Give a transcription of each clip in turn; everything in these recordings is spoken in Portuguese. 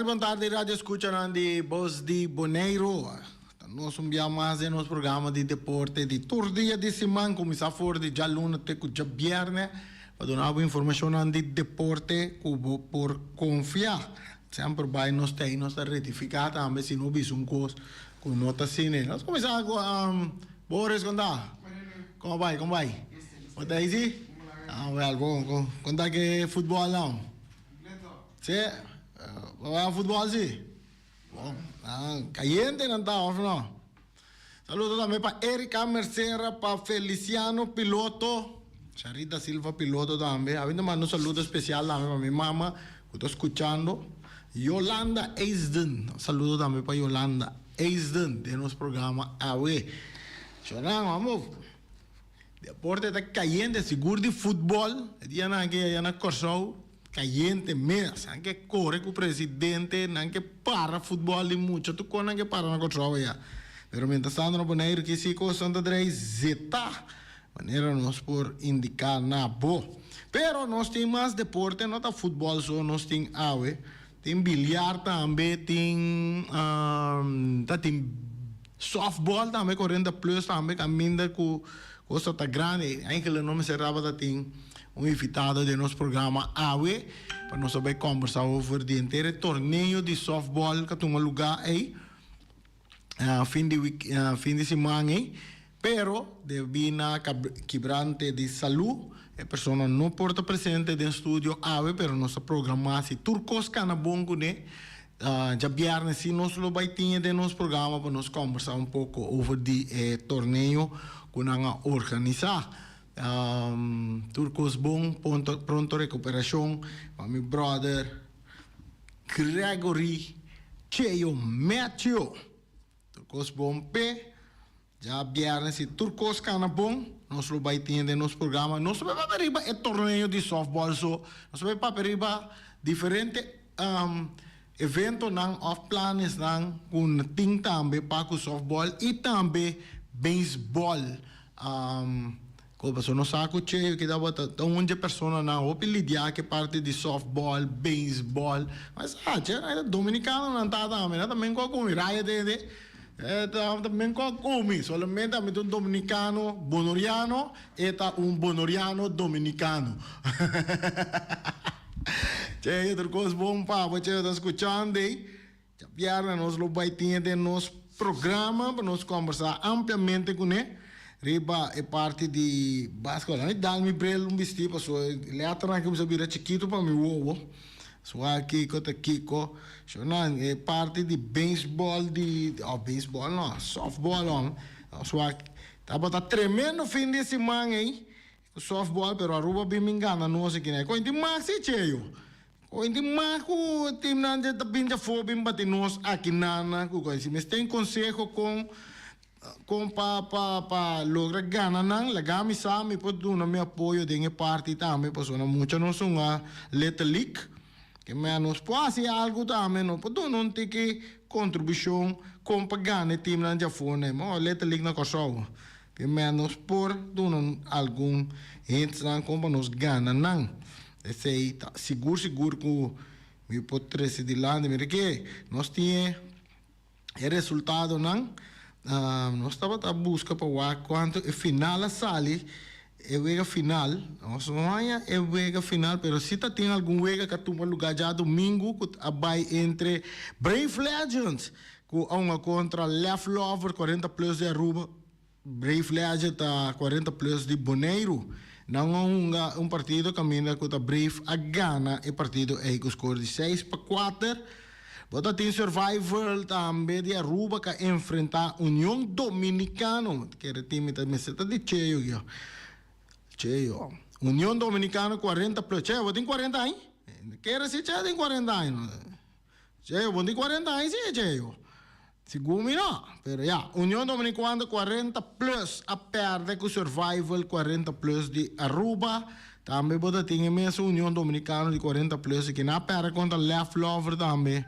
boa tarde, rádio escuta de Voz de Boneiro. Nós enviamos em nosso programa de deporte de todo dia de semana, começar fora de já luna até que já viernes, para dar informação de deporte por confiar. Sempre vai nos ter, nos retificar também, se não visse coisa com nota cine. Nós começamos com Boris, como vai? Como vai? What is it? Well, bom, quando é que futebol não? Sim, vai futebol sim. Bom, caliente não está, não? Saludos também para Erika Mercera, para Feliciano Piloto, Charita Silva Piloto também. Havendo um saludo especial também para minha mama, que estou escutando. Yolanda Eisden, saludo também para Yolanda Eisden, de nosso programa AWE. Chorão, vamos. Deporte está caliente, seguro de futebol. Dia na que na Corsou, caliente mesmo. Não que corre com o presidente, não que para futebol de muito. Tu não que para na Corsou já. Pero mientras tanto no poner que si cosa Santa Drey zeta. Maneira nós por indicar na bo. Pero nós tem mais deporte, não tá futebol só, nós tem awe. Tem bilhar também, tem softball também, 40 plus também, caminha com coisa tá grande. Ainda não me serava tem invitado de nosso programa AWE para nós saber conversar over o inteiro torneio de softball que tem um lugar aí fim de semana aí. Pero devido a quebrante de saúde, a pessoa não pode presente no estúdio AWE, pero nosso programa se turcos cana bom né. Já viernes se nós lo vai ter de nosso programa para nós conversar pouco over o torneio que nós organizar. Turcos bom, pronto recuperação para meu brother Gregory Cheio Matthew. Turcos bom pé. Já viernes se Turcos cana bom, nós lo vai ter de nosso programa. Nós vai para riba o torneio de softball so, nós vai para riba diferente evento nang off planes nang kun ting também para o softball e também baseball. Como se não sabe que que dá bota onde pessoa na lidiar que parte de softball, baseball, mas já dominicano não tá também com raia de também come, solamente um dominicano bonoriano e bonoriano dominicano. Che, outra coisa bom para você estar escutando aí. Já vieram nós lo vai ter de nosso programa para nós conversar ampliamente com ele. Riba é parte de basquete. Dá-me brelo vestido para sua letra que você vira chiquito para meu ovo. Sua Kiko te Kiko, não é parte de baseball baseball não, softball não. Sua tá tremendo fim de semana aí. Softball, pero aruba bem me engana não sei que né. Cointe mais se cheio. Cointe mais o time não já tá bem já foi bem bater nós aqui nana, coisa. Mas tem conselho com para lograr ganhar não, legal me sabe pode dar meu apoio de parte também, pessoa muito não são a Little League. Que menos pode algo também, não pode não ter que contribuição com pagar o time não já foi né, mas Little League na coisa. Que menos por dono algum entes não como nos ganha não. Esse tá seguro que me pode trazer de lá de mira que nós tinha o resultado não. Nós estava a busca para ver quanto o final sale. É o final, nós amanhã é o final, pero se tem algum wega que toma lugar já domingo, que vai entre Brave Legends, com uma contra Left Lover, 40 plus de Aruba, Brave Legends tá 40 plus de Boneiro. Não é partido que caminha com a Brave a Gana, e partido é com score de 6-4. Bota tem Survival também de Aruba que enfrentar União Dominicana, que é o time também se tá de cheio. Cheio. União Dominicana 40 plus. Cheio, tem 40 anos? Quer se cheio tem 40 anos. Cheio, tem 40 anos, sim, cheio. Segundo não, pero já, União Dominicana 40 plus a perde com Survival 40 plus de Aruba. Também bota tem mesmo União Dominicana de 40 plus que na perde contra Left Lover também.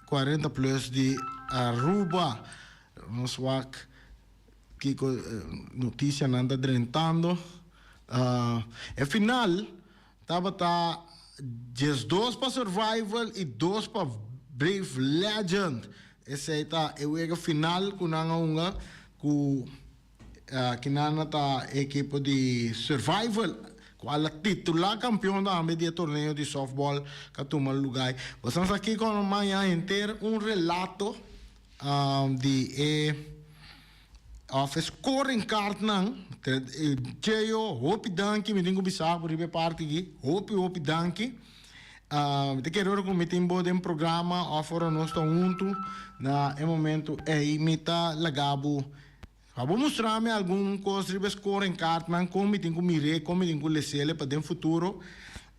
40 plus de Aruba. Vamos ver que notícia anda drentando. É final, estava just dos para Survival e dos para Brave Legend. Essa é a final com a com kinana ta equipo de Survival. Qual titular campeão da media torneio de softball que toma lugar. Estamos aqui com a manhã inteira relato de scoring card não. Cheio, hope danke, me tenho bisar por ir parte aqui. Hope danke. Te quero que me tenho um programa fora nós junto na momento imita lagabo. Vou mostrar-me algum coisa de scoring card não como tenho mire, como tenho lesele para dentro futuro.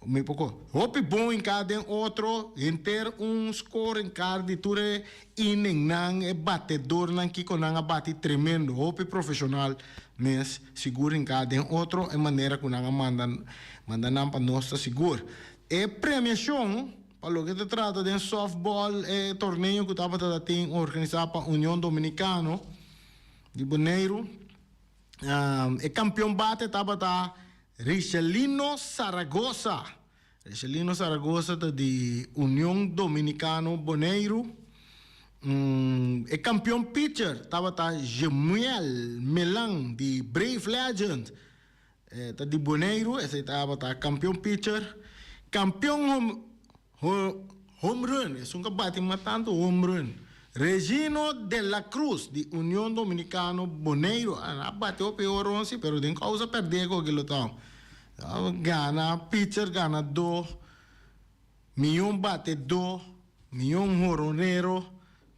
Me pouco. Hope bom em cada outro, em ter scoring card de ture ineng nang batedor nang kiko nang bate tremendo. Hope profissional, mas seguro em cada outro é maneira que nang mandan para nós seguro. E premiação, para o que se trata de softball, torneio que estava organizado para a União Dominicana de Bonaire. Campeão bate estava Richelino Zaragoza. Richelino Zaragoza de União Dominicana Bonaire. Campeão pitcher estava Jemuel Melan de Brave Legend de Bonaire. Esse estava campeão pitcher. Campeão home run. Esse nunca bate matando home run. Regino de la Cruz de União Dominicana Bonaire. Bateu pior 11, pero tem causa perder com aquilo tão. Gana pitcher gana 2 milhão bate 2 milhão horonero.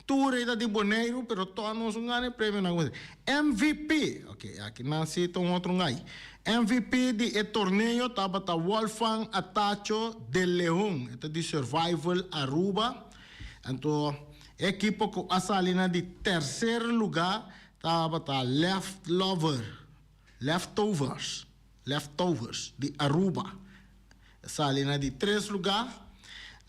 Tudo de Bonaire, pero todos não ganham prêmio na coisa. MVP, ok, aqui nasce um outro aí. MVP de torneio estava Wolfgang Atacho de León, este de Survival Aruba. Então, equipo com a salina de terceiro lugar estava Leftovers de Aruba. Salina de 3 lugar.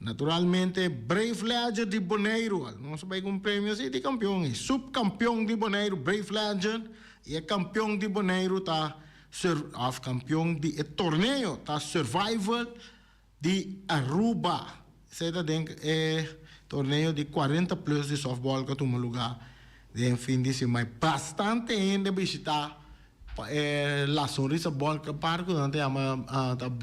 Naturalmente, Brave Legend de Bonaire. Não sei com prêmios de campeão. Subcampeão de Bonaire, Brave Legend. E campeão de Bonaire está campeão de torneio, está Survival de Aruba. Seda torneio de 40 plus de softball que toma lugar em fim de semana. Bastante ainda visitar La Sonrisa Ball Park, onde a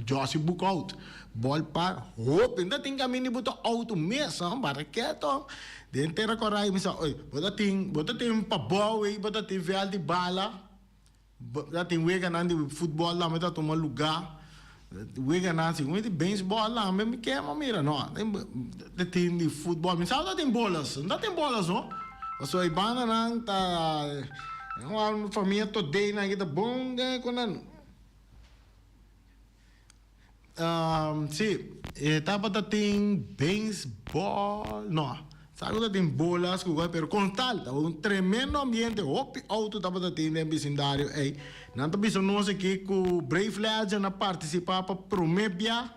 Josie Bookout. Ball Park, hope, ainda tem caminho de botar auto mesmo, baraqueto. De inteira coragem, me sabe, oi, bota tem pabau, bota tem vial de bala, bota tem wega de futebol lá, mas tá tomando lugar. Wega nandi, muito beisebol lá, mas me quer, mira, não. Tem de futebol, me sabe, tem bolas, não tem bolas, não? Eu sou ibana, não, tá. Uma família toda, não, que tá bom, quando sim, estava tem beisebol, não, sabe que tem bolas, pero com tal, um tremendo ambiente, auto estava tem no vecindário, não tá pensando nós aqui que o Brave Legend a participar para Promebia,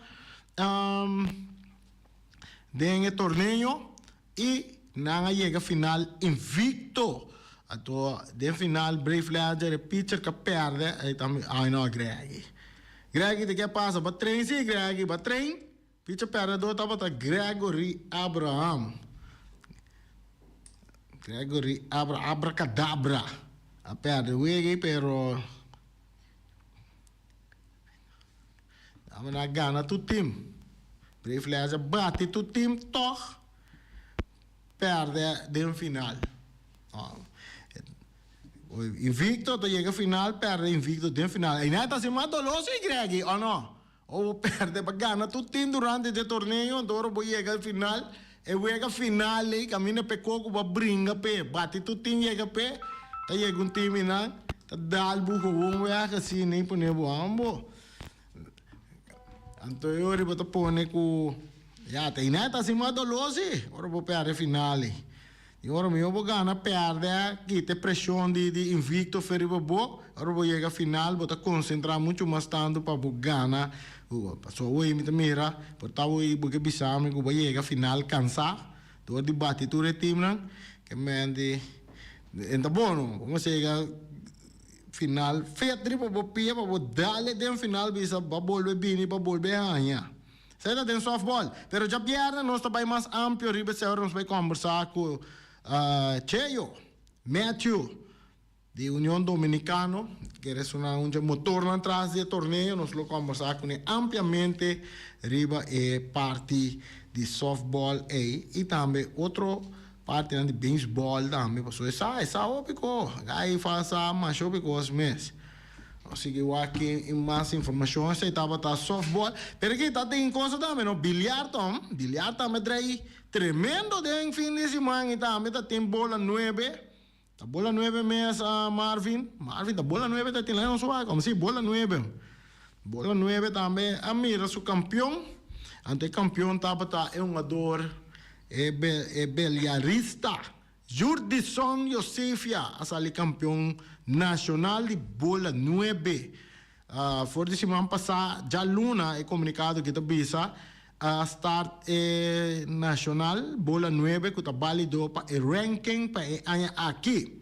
de torneio e não chega final invicto. Então, de final Brave Legend é pitcher que perde, aí também, não, Greg, de que passa? Ba train si Greg, ba train? Picha perdedor estava Gregory Abraham. Gregory Abracadabra. A perde wegi, pero estava na gana tu time. Brave Legend bate tu time, toch perde de final. Invicto, tu chega final, perde invicto de final. E nada se mata doloroso, Greg, ou não? Ou perde para ganhar tudo time durante o torneio, então vou chegar ao final, e chega final, caminha para coco, para brinca, bate tudo time, chega pé, tá chega time, não, tá dalbo, com assim, nem por nem boambo. Então eu vou te pôr com, já, tem nada se mata doloroso, agora vou perder final. E agora eu vou ganhar, perde, que tem pressão de invicto, ferido bom. Agora vou chegar ao final, vou concentrar muito mais tanto para ganhar. Passou hoje, me mira, porque hoje vou bisar, me vou chegar ao final, cansar. Todo debate, todo time, não? Que mente, então bom, vamos chegar final, feito, para vou pia, para vou dar-lhe de final, bisa, para volver bem, para volver ganhar. Será de softball. Pero ya viernes nós está bem mais amplo, riba se nós vai conversar com Cheyo, Matthew, de União Dominicana, que é um motor atrás do torneio, nós vamos conversar com ele ampliamente, riba é parte de softball e também outro parte de baseball também, porque essa óbico, aí faz a mais óbico os meses. Seguiu aqui mais informações, você estava tá softball, pero aqui tá tem coisa também, no bilhar também trai tremendo de fim de semana e também tá tem bola 9, tá bola 9 mês a Marvin tá bola 9 tá tem lá no suave, como se bola 9 também a mira su campeão, ante campeão tava tá é ador é bilharista Jurdison Josefia, ali campeão nacional de bola 9. Por de semana passada, já Luna é comunicado que está a start nacional bola 9 que está válido para o ranking para aqui.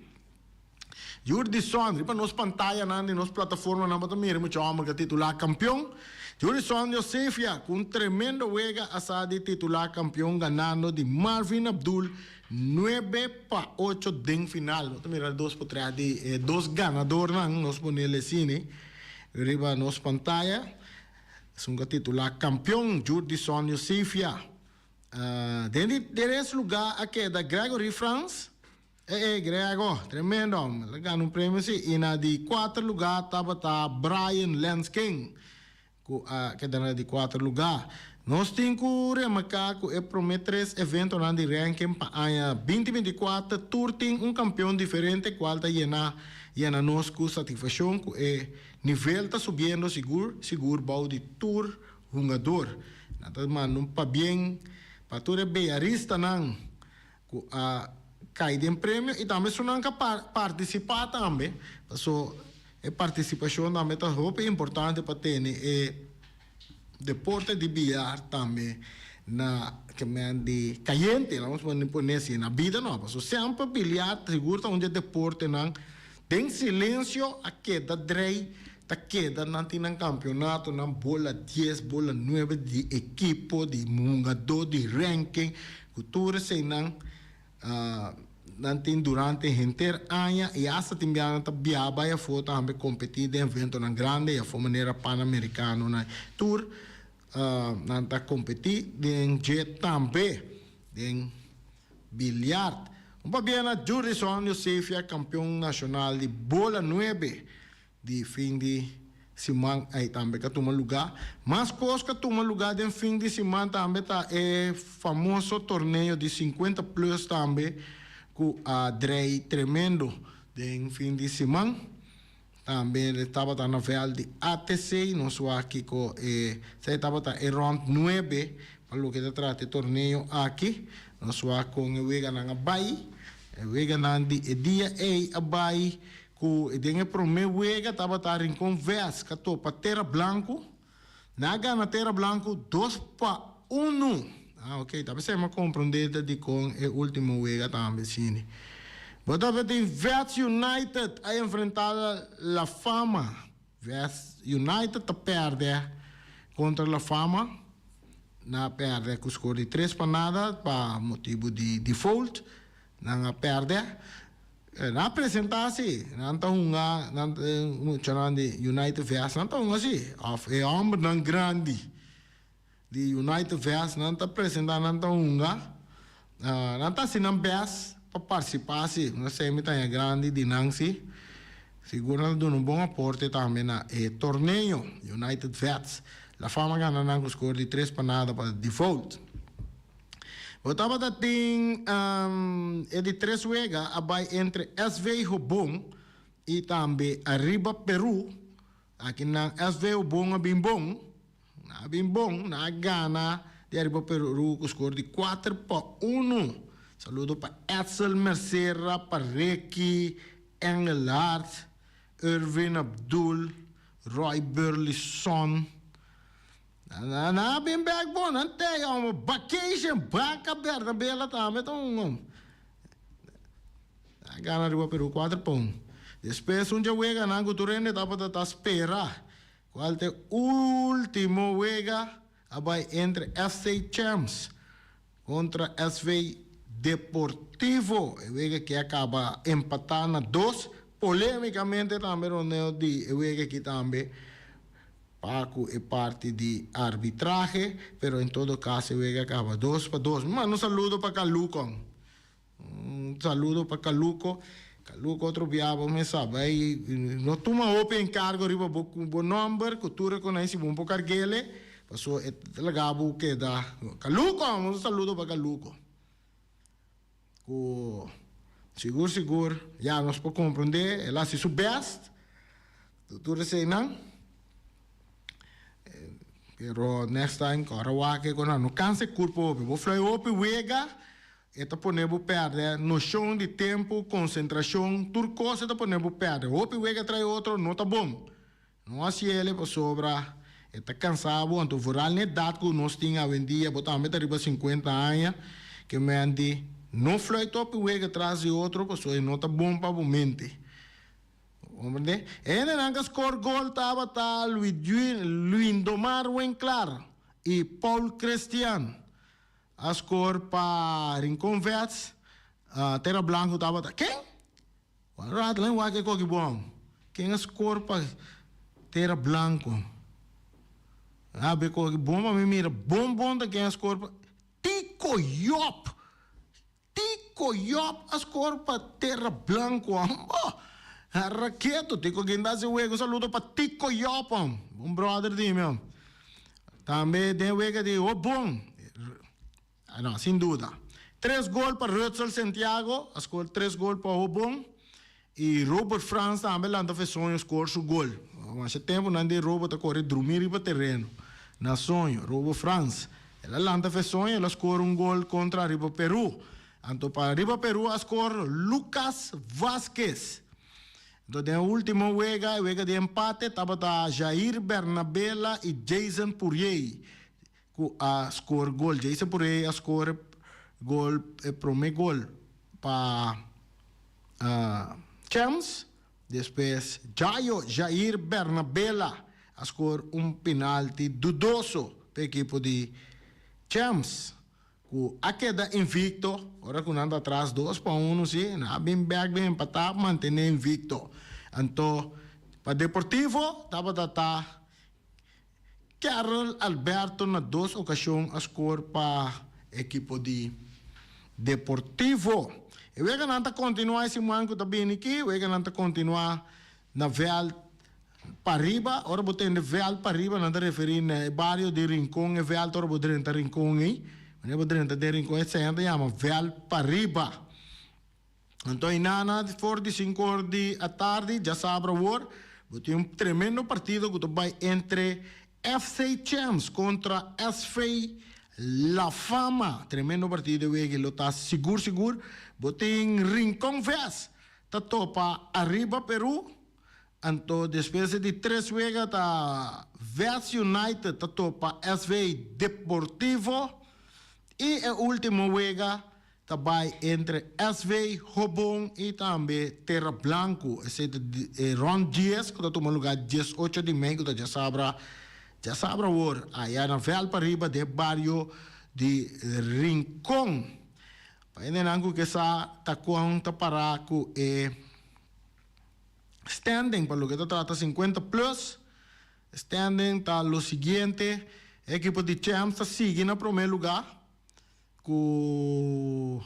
Jurdison, para nos pantalla nandi nos plataforma na bata mira muito homem que titular campeão. Jurdison Josefia com tremendo wega asadi titular campeão ganando de Marvin Abdul 9-8 ding final. Mira 2-3 de dos ganadores nos ponele cine. Arriba nos pantalla. Es un titular campeón Jurdison Josefia. De lugar aqui da Gregory France. Grego, tremendo. Ganhou um prêmio sim. E na de 4 lugar estava Brian Lensking. Que dá de 4 lugar. Nós temos que remarcar que promete 3 eventos de ranking para 2024. Tour tem campeão diferente, qual está llena nós com satisfação que o nível está subindo seguro bau de tour jogador. Então, não para bem, para todo bearista não, cai de prêmio e também se não participar também. Então, a participação também é importante para ter deporte de bilhar também que de caliente, vamos poner assim, na vida não, porque sempre bilhar seguro onde deporte não tem silêncio a queda drei, a queda não tem campeonato, não bola 10, bola 9 de equipo, de jogador, de ranking, cultura sem não tem durante inteiro ano e essa também está biaba e foi também competir em evento grande e foi maneira pan-americano na tour não está competir em jet também em bilhar bem na Jurdison Josefia campeão nacional de bola 9 de fim de semana aí também que toma lugar mas coisa que toma lugar de fim de semana também tá é famoso torneio de 50 plus também com a Drey tremendo de fim de semana. Também estava na velha de ATC, não só aqui com você estava em round 9, para o que se trata de torneio aqui, não só com o Wega na Bahia, o Wega na dia a Bahia, com o primeiro Wega estava em Rincón Vaz, que estou para Terra Blanco, na Terra Blanco 2-1. Ok, talvez você me compreenda de com o último Wega também, sim. Mas talvez Vets United a enfrentar La Fama. Vets United a perder contra La Fama. Na perde com score de 3 para nada, para motivo de default. Na perde. Na apresentar-se, não está de United Vets, não está assim. É homem não grande. De United Vets não está apresentando, não está assim, não best para participar, se não sei, me está grande de Nancy, seguro que dá bom aporte também na torneio United Vets. La Fama ganha com score de 3 para nada para default. Botava da tem de 3 wega abai entre SV Hobong e também Arriba Peru. Aqui na SV Hobong a Bimbong. Na Bimbong, na Gana, de Arriba Peru com score de 4-1. Saludo para Edsel Mercera, para Ricky Engelhardt, Irvin Abdul, Roy Burleson. Na bem backbone, não tem uma vacation, back aberta, bela também, então a Gana Arriba Peru 4 pontos. Depois um dia wega na cultura ainda dá para estar esperar. Qual é o último wega Abai entre FC Champs contra SV Deportivo. E que acaba empatando 2. Polemicamente também o de aqui também Paco é parte de arbitragem, pero em todo caso eu acaba 2-2. Mas um saludo para Caluco. Um saludo para Caluco. Caluco outro viabo, me sabe. Aí não toma open encargo riba bom número, cultura com esse bom pouco carguele. Passou é legabo que dá. Caluco, um saludo para Caluco. Seguro, já nós podemos compreender, ela se soubesse, tudo sei não. Pero next time, agora que quando não cansa corpo, vou fly op wega, eta ponemos perder noção de tempo, concentração, tudo coisa eta ponemos perder. Op wega trai outro, não tá bom. Não assim ele para sobra, eta cansado, então viral ne dado que nós tinha a vendia, botar meta riba 50 anos, que me andi não fly top wega atrás de outro, pessoa não tá bom para o mente. Hombre, en el score gol estaba Luindomar Wenclar y Paul Christian. A score para Rincón Vets, Terra Blanco estaba. ¿Quién? Ratlen wake koki bom. ¿Quién a score para Terra Blanco? Abe koki bom, me mira bom da quem a score para Tico Yop a score para Terra Blanco. Raqueto, Tico Guindazi Wega, saludo para Tico Yopam, um brother de meu. Também tem Wega de Obon. Não, sem dúvida. 3 gols para Rutzel Santiago, a score 3 gols para Obon. E Robert Franz também lá fez sonho, score seu gol. Mas esse tempo não de Robert a correr dormir para terreno. Na sonho, Robert Franz. Ela lá fez sonho, ela score gol contra Riba Peru. Então para Riba Peru a score Lucas Vázquez. Então, no último wega de empate, estava Jair Bernabella e Jason Pourier a score gol. Jason Pourier a score gol, primeiro gol para Champs. Depois, Jair Bernabella a score penalti dudoso para a equipe de Champs. A queda invicto, agora que anda atrás 2-1, sim, bem empatado, mantém invicto. Então, para Deportivo, estava Carol Alberto na 2 ocasiões a score para a equipe de Deportivo. E o que não continuar esse manco também aqui, o que não continuar na Vel para riba, agora botei na Vel para riba, não está referindo ao bairro de Rincón, e Vel, agora botei na Rincón aí. Quando eu dentro de Rincón, esse ainda chama Vel para riba. Então, inana, for de 5 horas da tarde, já sabe o tem tremendo partido que vai entre FC Champs contra SV La Fama. Tremendo partido, que ele está seguro. Tem Rincón Vez, está topa arriba Peru. Então, depois de 3 vegas, está Vez United, está topa SV Deportivo. E o último wega também entre SV Hobon e também Terra Blanco. Esse é Ron Dias, que está tomando lugar 18 de maio, que já sabe agora. Aí na Vel para riba de bairro de Rincón. Para ainda que está para com standing, para o que trata 50 plus. Standing está o seguinte: a equipe de Champs sigue no primeiro lugar com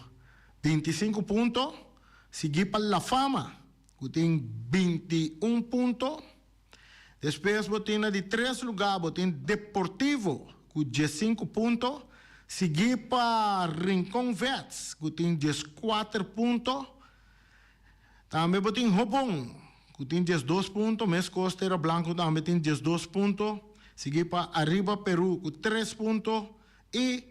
25 pontos, seguir para La Fama, que tem 21 pontos. Depois, botina de 3 lugares, botina Deportivo, com 15 pontos. Seguir para Rincón Vets, que tem 14 pontos. Também botina Hobon, que tem 12 pontos. Mes Costeira Blanco também tem 12 pontos. Seguir para Arriba Peru, com 3 pontos. E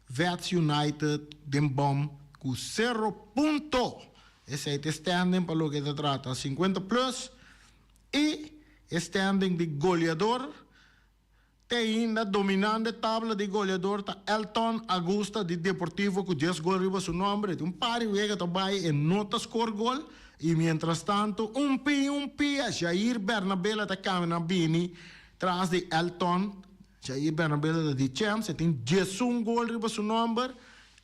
Vets United de bom com 0 pontos. Esse é o standing para o que se trata 50 plus. E standing de goleador. Tem ainda dominante tabla de goleador. Tá Elton Augusta de Deportivo com 10 gols riba seu nome. Um par de vega também em nota score gol. E mientras tanto, um pi a Jair Bernabella está caminhando bem atrás de Elton. Jair Bernabéu de Champs, tem 11 gol riba su number.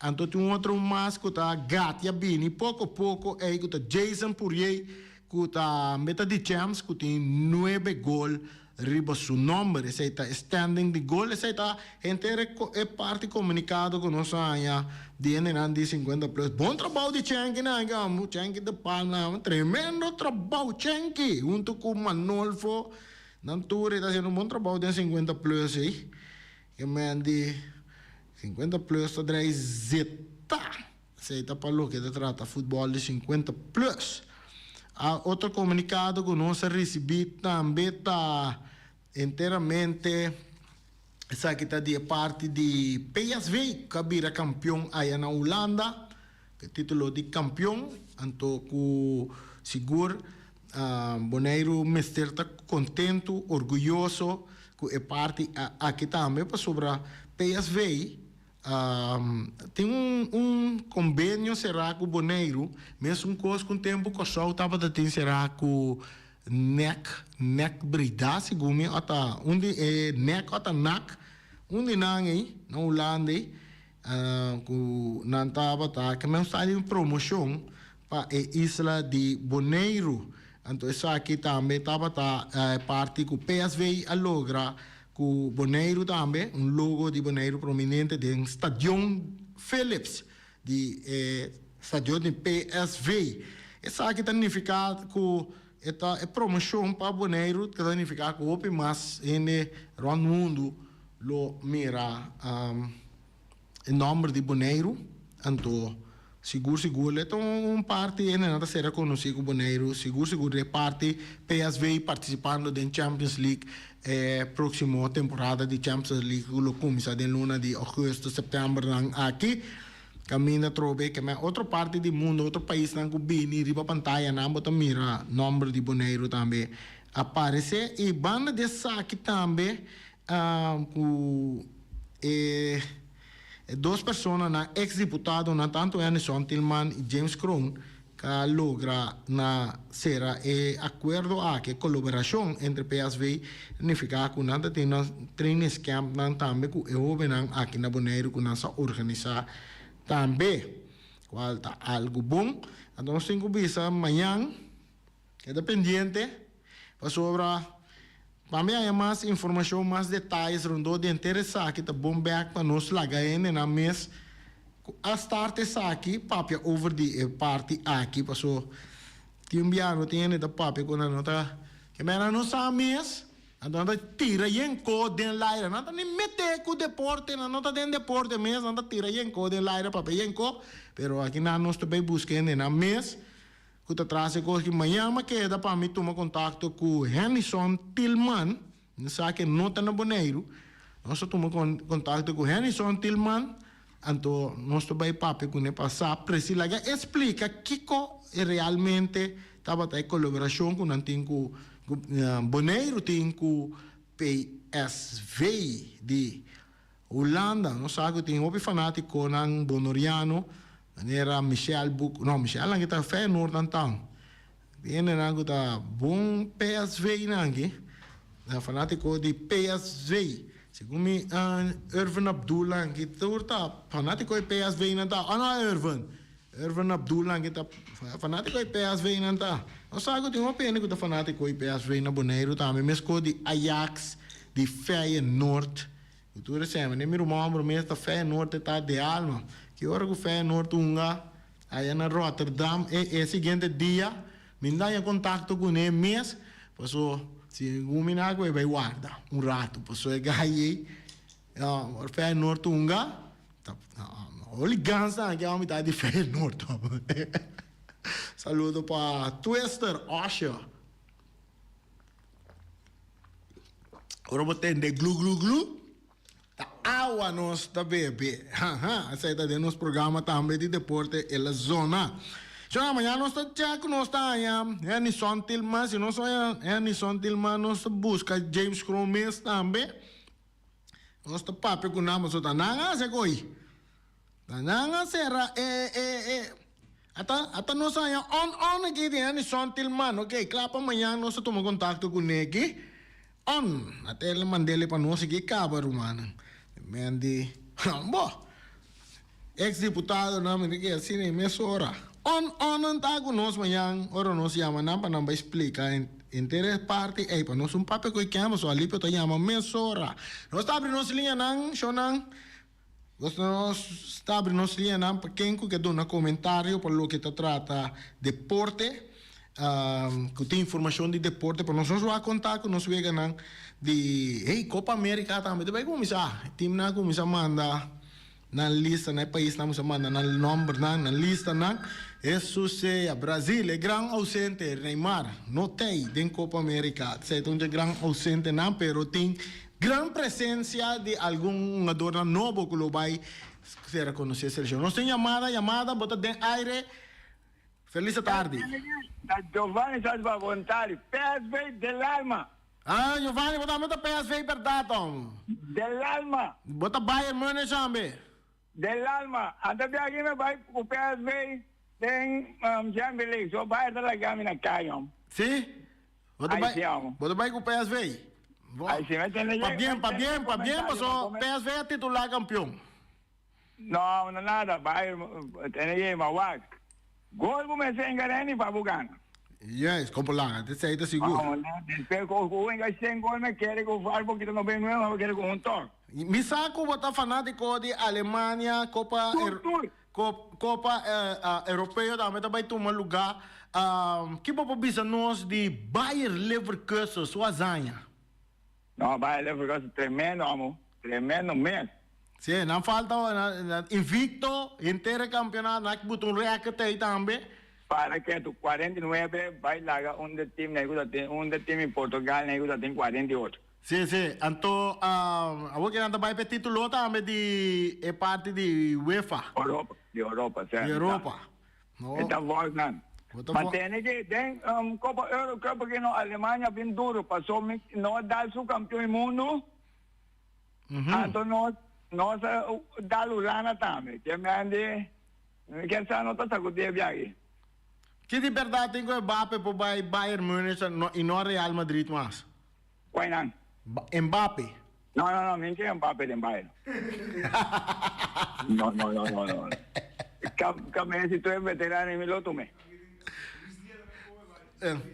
Anto tem outro mais que tá Gatia Bini, pouco a pouco, aí que tá Jason Poirier, que tá meta de Champs, que tem 9 gol riba su number. Esse aí tá standing de gol, esse aí tá inteira é parte comunicado com nós aí, de 50 plus. Bom trabalho de Chenki, né? Chenki de Palma, tremendo trabalho, Chenki, junto com Manolfo. Nanture está haciendo un buen trabajo de 50 plus aí. Que me de 50 plus está de zeta. Se está para lo que se trata futebol de 50 plus. Outro comunicado que nós recebemos também está inteiramente essa aqui está de parte de PSV, que vira campeão aí na Holanda. Que título de campeão, então com seguro. Boneiro Mister está contento, orgulhoso com a parte aqui também sobre a PSV. Tem convênio será com o Boneiro, mesmo coisa com o tempo que o show estava a ter será com NEC Breda, segundo me, onde é NEC ou NAC, onde não é na Holanda, com não estava que mesmo está em promoção para a isla de Boneiro. Então, isso aqui também estava parte com o PSV a logra com o Boneiro também, logo de Boneiro prominente de Estádio Philips, de Estádio de PSV. Isso aqui significa que esta promoção para Boneiro, que significa que o mais no mundo lo mira o nome de Boneiro, então seguro, então parte ainda será conhecido como Boneiro, seguro é parte PSV participando da Champions League, próxima temporada de Champions League, que começa em luna de agosto, setembro, aqui, caminha trove, que é outra parte do mundo, outro país, que bini, riba pantalla, não bota mira, nome de Boneiro também aparece, e banda dessa aqui também, duas pessoas, ex-deputado, tanto Anderson Tillman e James Kroon, que logra ser acordo que colaboração entre PSV, significa que nada tem training camp também que eu venho aqui na Boneiro que nós organizar também, qual está algo bom. Então nós temos que ver amanhã, queda pendiente, para sobre. Também há mais informação, mais detalhes, rondou de interessar que está bom back para nós lá na mês. A start essa aqui, papia over de parte aqui, passou. Tinha enviado, tinha da papia com a nota. Que me não sabe mês, a nota tira em code em laira, nada nem mete com deporte, na nota de deporte mês, nada tira em code em laira, papia em code, pero aqui na nós também buscando na mês. Que te traz coisa que amanhã me queda para mim tomar contato com Henderson Tillman, não sabe que não está na Boneiro, nós tomamos contato com Henderson Tillman, então nós também papo com ele passar precisa explica que realmente estava em colaboração com o Boneiro, tem com PSV de Holanda, nós sabe que tem um fanático ng Bonoriano. Era Michel lang kita Feyenoord aan tang. Ene na kita bom PSV nangi. Na fanatico di PSV. Sigumi Irvin Abdullah kita urta fanatico di PSV nanta. Ana Irvin Abdullah kita fanatico di PSV nanta. O sago tinha uma pena que ta fanatico di PSV na Boneiro também, mesco di Ajax, di Feyenoord. Tu recebe, nem miro mamro mesmo da Feyenoord tá de alma. Que hora que o Feyenoord unga aí na Rotterdam e seguinte dia me dá em contato com ele mês passou se um minuto vai guardar rato passou ganhei o Feyenoord unga olha gansa que é uma idade de Feyenoord saludo para Twister Osher ora botei de glu água nós da bebê. Aceita de nosso programa também de deporte e la zona. Já amanhã nós está check nós está aí. Henderson Tillman, se nós Henderson Tillman nós busca James Kroon também. Nós está papo com nós está nanga se coi. Nanga será Ata nós aí on aqui de Henderson Tillman, ok? Claro amanhã nós toma contato com ele aqui. on. Até mandele para nós aqui cabo romano. Mandi, bo. Ex-deputado na América assim emissora. On tá conosco amanhã, ora nós chama não para não explicar inteira parte aí para nós papel que chama só ali para chama emissora. Nós tá abrindo nossa linha não, shonan. Nós está abrindo nossa linha não para quem que dá um comentário para o que trata deporte. Que tem informação de deporte para nós vamos contar com nós vega não de Copa América também vai começar time na começar manda na lista na país na manda na número na lista na isso se Brasil é grande ausente Neymar não tem dentro Copa América se então é grande ausente não pero tem grande presença de algum jogador novo que vai ser reconhecido Sergio nós tem chamada bota dentro aire. Feliz tarde. Giovanni Salva Volontário, PSV dell'Alma. Ah, Giovanni, bota muito PSV per datum. Dell'Alma. Bota Bayern Munich também. Dell'Alma. Até aqui me vai com o PSV tem Champions League. So Bayern talaga kami nagkayom. Sim? Bota vai com o PSV. Aí sim, mas tem Pa bien, pasó PSV é titular campeão. Não, nada. Bayern tem mawag. Gol mo may sa Engareni, pabugan. Yes, como lá, isso aí tá seguro. Después ko enga sem gol me quer ko farbo kita no bem nuevo, quer ko junto. Mi saco bota fanático de Alemanha, Copa Europeia também vai tomar lugar. Que papo bisa nós de Bayer Leverkusen, sua zanha. Não, Bayer Leverkusen tremendo, amo. Tremendo mesmo. Sim, não falta invicto, inteiro campeonato, não botou um recorde aí também. Para que tu 49 vai largar time time em Portugal tem 48. Sim. Então, agora que não vai para título também de parte de UEFA. Europa, certo? De Europa. Então, voltando. Mas tem Copa Eurocup porque na Alemanha bem duro, passou não dá o campeão do mundo. Então nós dá lana também. Que me ande que essa não tá com de viagem. Que de verdade tem que Mbappé para Bayern Munich e não Real Madrid mais. Qual não? Mbappé. Não, nem que Mbappé de Bayern. Não. Kami si tu é veterano e me lo tomei.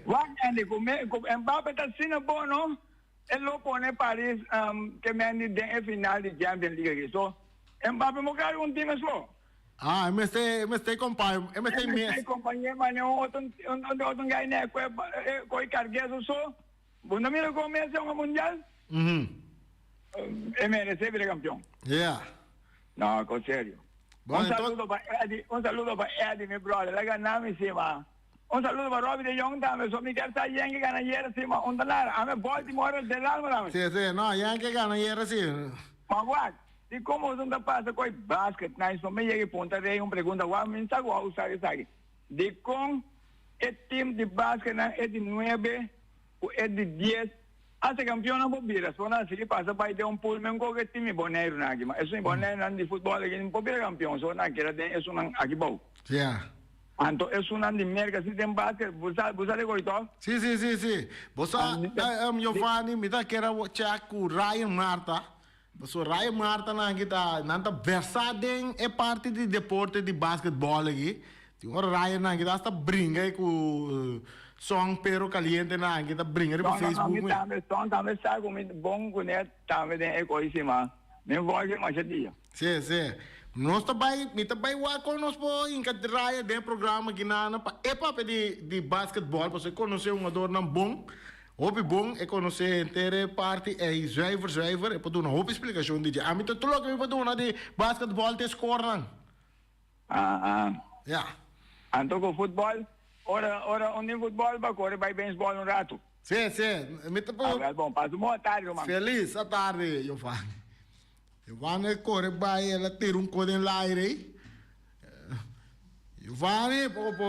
Guarda, Mbappé está sendo bom, não? Ele lo pone Paris que me ande de final de Champions League. So, Mbappé mo quer time só. Me está acompanhando. Me está acompanhando, mas outro guy né, coi cargueiro só. Bunda mira começa um mundial. MNC vira campeão. Yeah. Não, com sério. Bom, un saludo para Eddie, mi brother. La ganamos encima. Un saludo para Robbie de Jong también. So, mi casa Yankee gana ayer encima. Un dólar. A mí Baltimore del alma también. Sí. No, Yankee gana ayer sí. Maguat. ¿Y cómo es donde pasa con el básquet? So, me llegué a punta de una pregunta. Guau, me está guau, sabe. De con el team de básquet es de 9 o es de 10. Hace campeón no pobira, suena así, pasa para ir a un pool, me encoge que time bonero na aquí, eso es bonero de fútbol, que no pobira campeón, suena que es un aquí bau. Yeah. Anto es un de merca, si tem básquet, busa de goito. Sí. Bosa, Giovanni, me da que era chaco Ryan Marta. So Ryan Marta na kita, nanta versado é parte de deporte de basquetebol aqui. Agora Ryan na kita hasta brinca com song pero caliente na kita brinca para Facebook. Não, também sai com bom com ele, também é coisa mas nem vou que mais dia. Sim. Nós também vai com nós por encadear de programa que na para de basquetebol, você conhecer um jogador não bom. Hopi bom é conhecer inteira parte é driver é para dar uma outra explicação de a mim tudo logo me para dar de basquetebol te score não. Yeah. Anto com futebol, ora onde futebol vai correr vai beisebol um rato. Sim. Me tá bom, passa boa tarde, mano. Feliz a tarde, Giovanni. Giovanni corre vai ela ter code lá aí. Giovanni, pouco.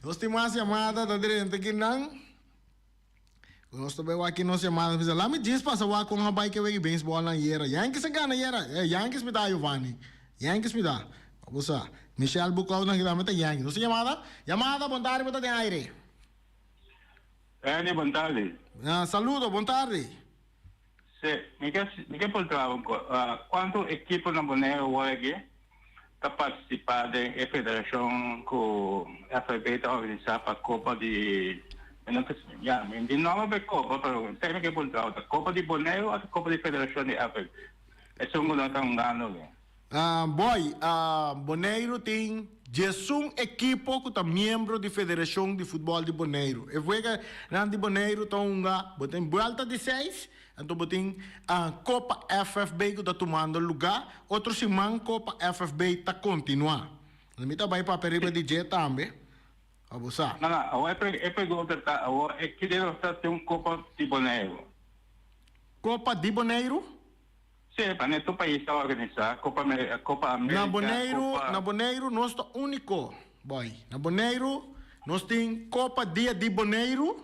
Nós temos uma chamada da direita aqui não. Nós também aqui nós chamada, lá me diz passa lá com uma bike que vai beisebol na era. Yankees ganha era. Yankees me dá Giovanni. Yankees me dá. Vamos lá. Michelle Bucau na kita meta Yankees. Nós chamada, bom tarde, bota de aire. Buenas tardes. Saludos, boa tarde. Sí, Miguel Poltrao, ¿cuántos equipos no ponemos aquí para participar de la federación que la FB está organizando para la Copa de... Ya, de nuevo de Copa, pero sé Miguel Poltrao, la Copa de Bonero o la Copa de Federación de FB. Eso es un ganando. Boy, Bonaire tem 11 equipo que está membro da Federação de Futebol de Bonaire. E juega na de Bonaire tem volta de 6, então tem a Copa FFB que está tomando lugar, outro semana Copa FFB está continuando. A mim também para perigo de dia também. Abusar. Não, a pergunta está, é que deve ter Copa de Bonaire. Copa de Bonaire? Sim, para o país está organizado, Copa América. Na Bonaire, nós estamos único, boy. Na Bonaire, nós temos Copa Dia de Bonaire,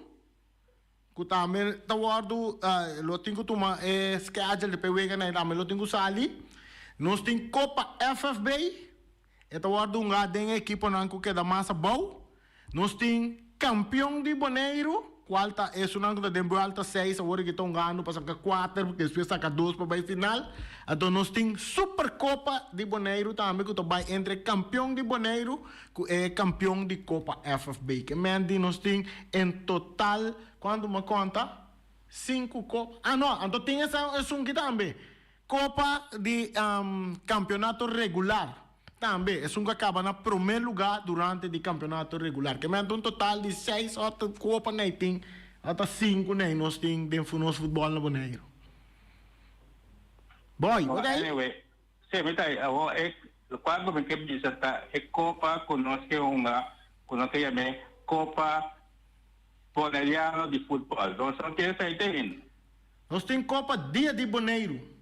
que também está guardado, eu tenho que tomar schedule de pegar na também, eu tenho que sair. Nós temos Copa FFB, está guardado equipe que é da massa boa. Nós temos Campeão de Bonaire, qual tá é o nome da temporada 6, agora que estão ganhando para sacar 4, porque depois sacar 2 para a final. Então nós temos Supercopa de Bonaire também, que vai entre campeão de Bonaire e campeão de Copa FFB. Que mente nós temos em total, quando me conta, 5 copas. Não, então tem essa aqui também. Copa de campeonato regular. Também, é um que acaba no primeiro lugar durante o campeonato regular. Que mente um total de 6 outras copas, até 5 nós temos dentro do nosso futebol na Bonaire. Boy, ok? Anyway, sim, mas quando me quer dizer que Copa conosco é Copa Bonaireana de Futebol. Nós não temos essa ideia. Nós temos Copa Dia de Bonaire.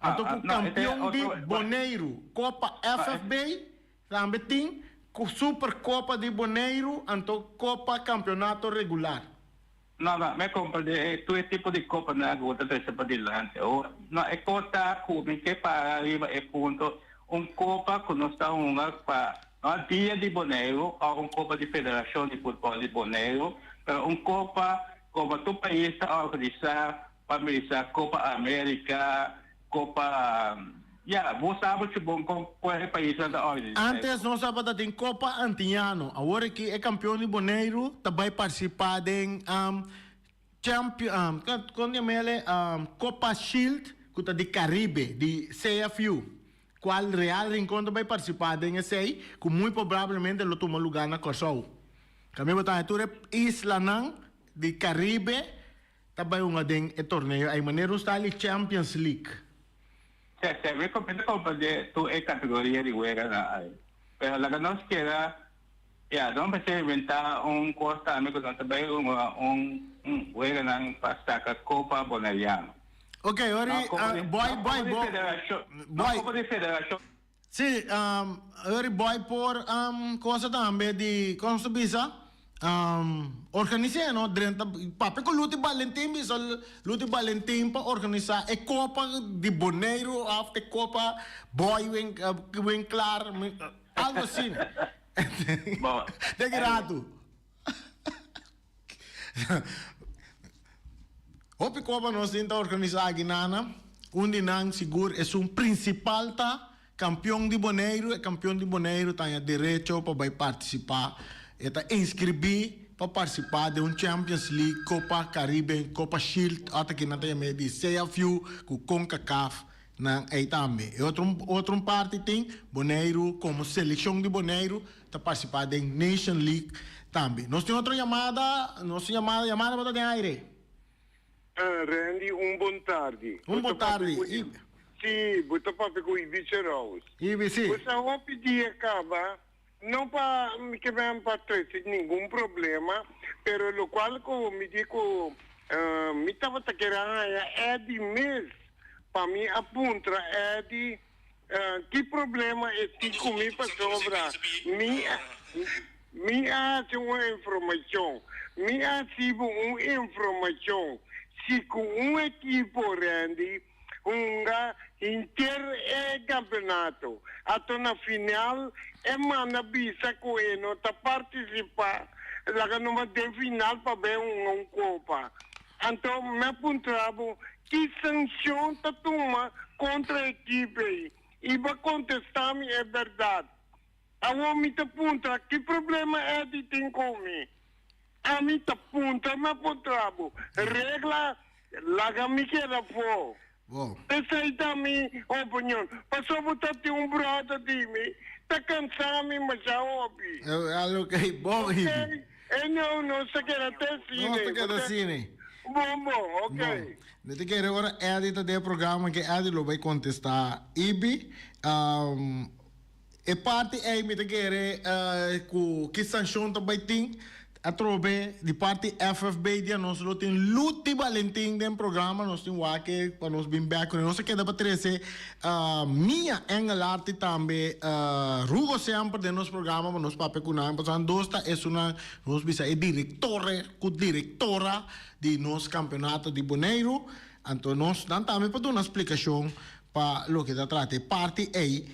Então, o campeão de Bonaire, Copa FFB, também tem Supercopa de Bonaire, então Copa Campeonato Regular. Não, me compreende, tu é tipo de Copa na gota de Sapadilante. Não, é Copa que para arriba é ponto, Copa que nós estamos para Dia de Bonaire, ou Copa de Federação de Futebol de Bonaire, Copa como tu país está organizado para organizar Copa América, Copa... vos sabes que bom com qual país da ordem. Antes nós sabíamos que Copa Antiano, agora que é campeão de Bonaire, também participar de Copa Shield, que está de Caribe, de CFU. Qual Real Rincón também participar de esse, que muito provavelmente ele toma lugar na Corsol. Kami batang ito Isla ng de Caribe, também torneio, aí maneiro está ali Champions League. Me comprende tu categoria de juega na pero la que nos queda no precisa inventar costa amigo no também juega na para Copa Bonaireana. Okay, ori boy. Copa de Federação. Sì, ori boy por cosa também de como se bisa organizando dentro papo com Luti Valentim bisa Luti Valentim para organizar a Copa de Bonaire after Copa Boy wen claro algo assim. De grado. Hopi Copa nós tenta organizar aqui nana, onde nang seguro é principal tá campeão de Bonaire tem direito para participar. Está inscrever para participar de Champions League, Copa Caribe, Copa Shield, até que não tem medo de CFU, com CONCACAF, na também. E outro parte tem Bonaire, como seleção de Bonaire, está participar da Nation League também. Nós temos outra chamada para ter aire. Randy, boa tarde. Boa tarde. Sim, boa tarde com o Ibiza Rose. Ibiza. Você vai pedir acaba. Não para que venha para trás nenhum problema, pero lo qual como me digo, me estava querendo é de mês para mim aponta é de que problema é que comigo para sobrar me acha uma informação, me acha uma informação se com equipe Randy campeonato até na final é mana bisa coeno tá participar laga numa de final para ver Copa. Então, me apontava que sanção está toma contra a equipe e vai contestar-me é verdade. A me aponta, que problema é de ter comigo? A mim aponta, me apontava. Regla, laga me queda for. Bom, Essa aí da minha opinião. Passou a botar brother de mim. Está cansado, mas já ouvi. ok, bom, Ibi. Não, se quer até cine. Não, se quer até cine. Bom, ok. Bom, te quero agora edita do programa que Edi lo vai contestar. Ibi, e parte é me te quero que sanção também tem a trobe de parte FFB dia nós lo tem luti Valentim do programa nós tem wake para nós bem back nós se queda para treze minha engelarte também Rugo sempre de nosso programa para nós pape kuna passando dosta é uma nós bisa é diretora de nosso campeonato de Boneiro então nós dan também para dar uma explicação para lo que da trate parte aí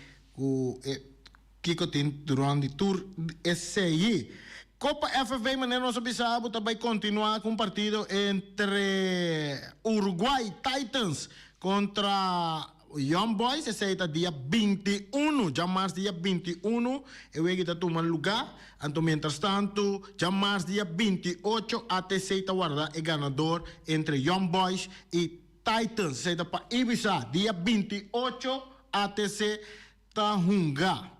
que tem durante o tour SCI. Copa FFB, maneira nós sabemos, também continuar com o partido entre Uruguai Titans contra Young Boys, esse é dia 21, já março dia 21, eu vou estar tomando lugar, então, mientras tanto, já março dia 28, ATC está guardando o ganador entre Young Boys e Titans, esse é para Ibiza, dia 28, ATC está jugando.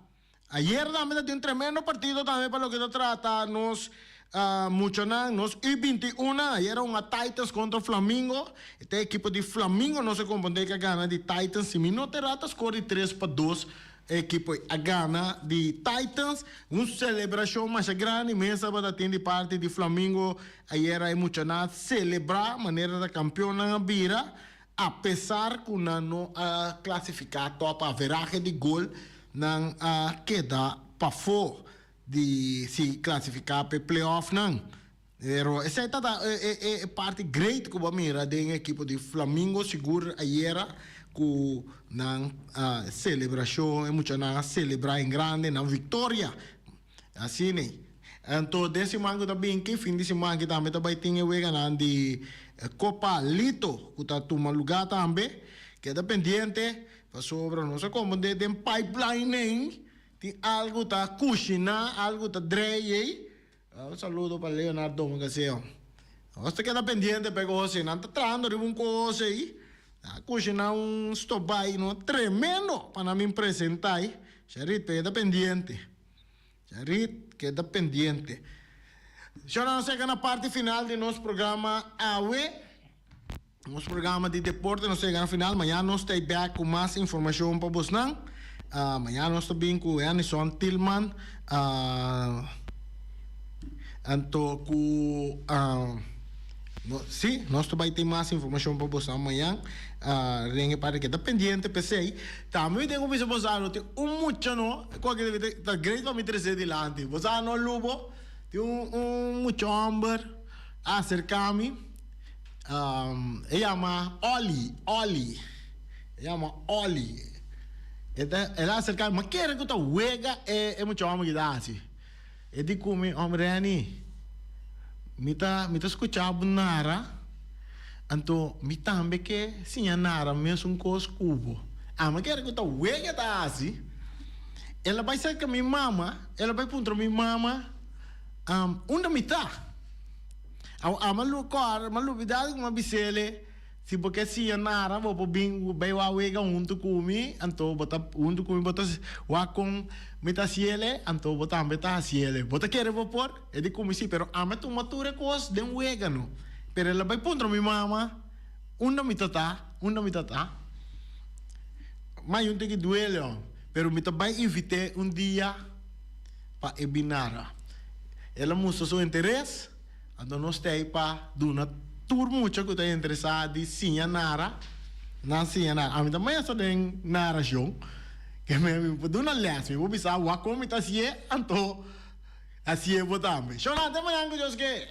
Ayer también tiene un tremendo partido también para lo que se trata. Nos U21, ayer era una Titans contra Flamengo. Este equipo de Flamengo no se compone que gana de Titans. Si mi no te rata, score 3-2. Equipo a gana de Titans. Una celebración más grande. Mesa para de parte de Flamengo. Ayer era emocionante celebrar manera de campeón na Bira. A pesar que no clasificado a averaje de gol. Nang queda para fora de se classificar para playoff não. Pero essa é parte great que eu mira da equipe de Flamengo seguro ayer com na celebração é muito na celebrar em grande na vitória assim né. Então desse mango também que fim de semana que também tem o ganhar de Copa Lito que está tomando lugar também queda pendiente. Sobre não sei como de pipeline tem algo tá cozinhar algo tá dry um saludo para Leonardo Magaseo você queda pendente pegou assim não tá tratando de uma coisa aí cozinhar stop by no tremendo para me apresentar Charit queda pendente já não sei que na parte final de nosso programa nosso programa de deporte não chega no final. Amanhã nós estamos back com mais informação para vocês. Amanhã nós estamos bem com Anderson Tillman. Então, sim, nós também temos mais informação para vocês amanhã. Rengue para que está pendente, pensei. Também tenho que vocês tem muito não. Qualquer vez está grande para me trazer adiante. Vocês não lubo. Tem muito amor acerca-me. Llama Oli. Ela acerca, mas quer que tu wega é muito homem que dá assim. E di come homem ani. Mita escuchava nara. Anto mita ambe que sim nara mesmo com os cubo. Mas quer que tu wega dá assim. Ela vai ser com minha mama, ela vai puntra minha mama. Unda mita. Malupidade com uma bisele, se porque se nara, vou bem bem o awega comi, então bota comi bota com meta ciele, então bota meta ciele, bota querer vou por, é de comi sim, pero tu matura cos de wega no, pero ela vai ponto mi mama, unda mitata, mas eu tenho que duelo, pero mita vai invite dia para ebinara, ela mostra seu interesse. Então nós temos para dar uma tour muito que está interessado em Sinha Nara. A mim também é só de narração. Que me pode dar uma leste. Eu vou pensar, o como está assim, então assim eu vou também. Shona, até amanhã que Deus quer.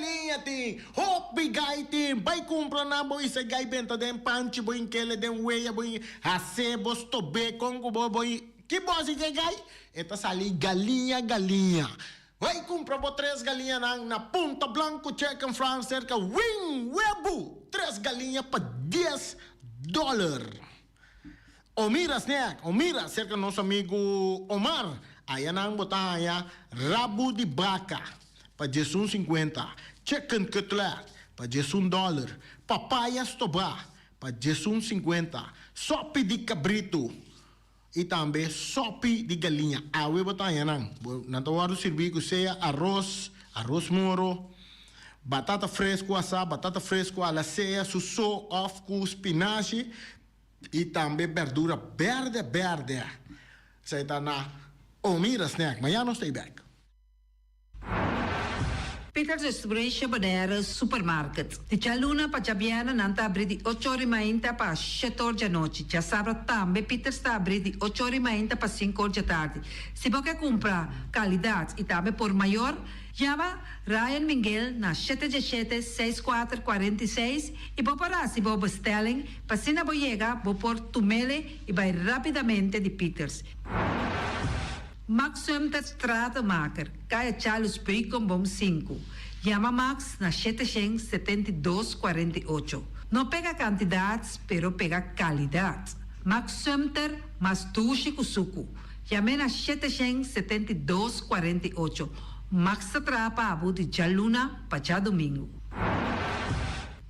galinha tem, hop gai tem, vai comprar na boi se gai benta den panchi boi kele den weia boi hase bos tobe kongo boi que bosi que gai? Eta sali galinha. Vai comprar 3 galinhas na Punta Blanco, Chicken France, cerca wing webu 3 galinhas para $10. Omira snack, Omira, cerca nosso amigo Omar. Aí nang botar aí rabo de vaca para $50. Chicken cutlet para $1. Papaya stobá para $50. Sopa de cabrito e também sopa de galinha. Aí botar aí nang. Nanto waro servir com seja arroz moro, batata fresco assada, batata fresco à la ceia, susso, ovo com espinafre e também verdura verde. Você está na Omira Snack. Amanhã nós estamos back. Peter's Restoration Banera Supermarket. De Chaluna para Jabiana nanta abri di 8h30 para 7h da noite. Já sabe também Peter's está abri di 8h30 para 5h da tarde. Se você comprar qualidade e também por maior, chama Ryan Miguel na 717-6446 e vou parar se vou bestelling para se não chega, vou por tumele e vai rapidamente de Peter's. Max Sumter Stratenmaker, Kaya Charles Bacon Bom 5. Chama Max na 772-48. Não pega quantidades, pero pega qualidade. Max Sumter, mas tushi kusuku. Chame na 772-48. Max Atrapa Abu de Jaluna, para domingo.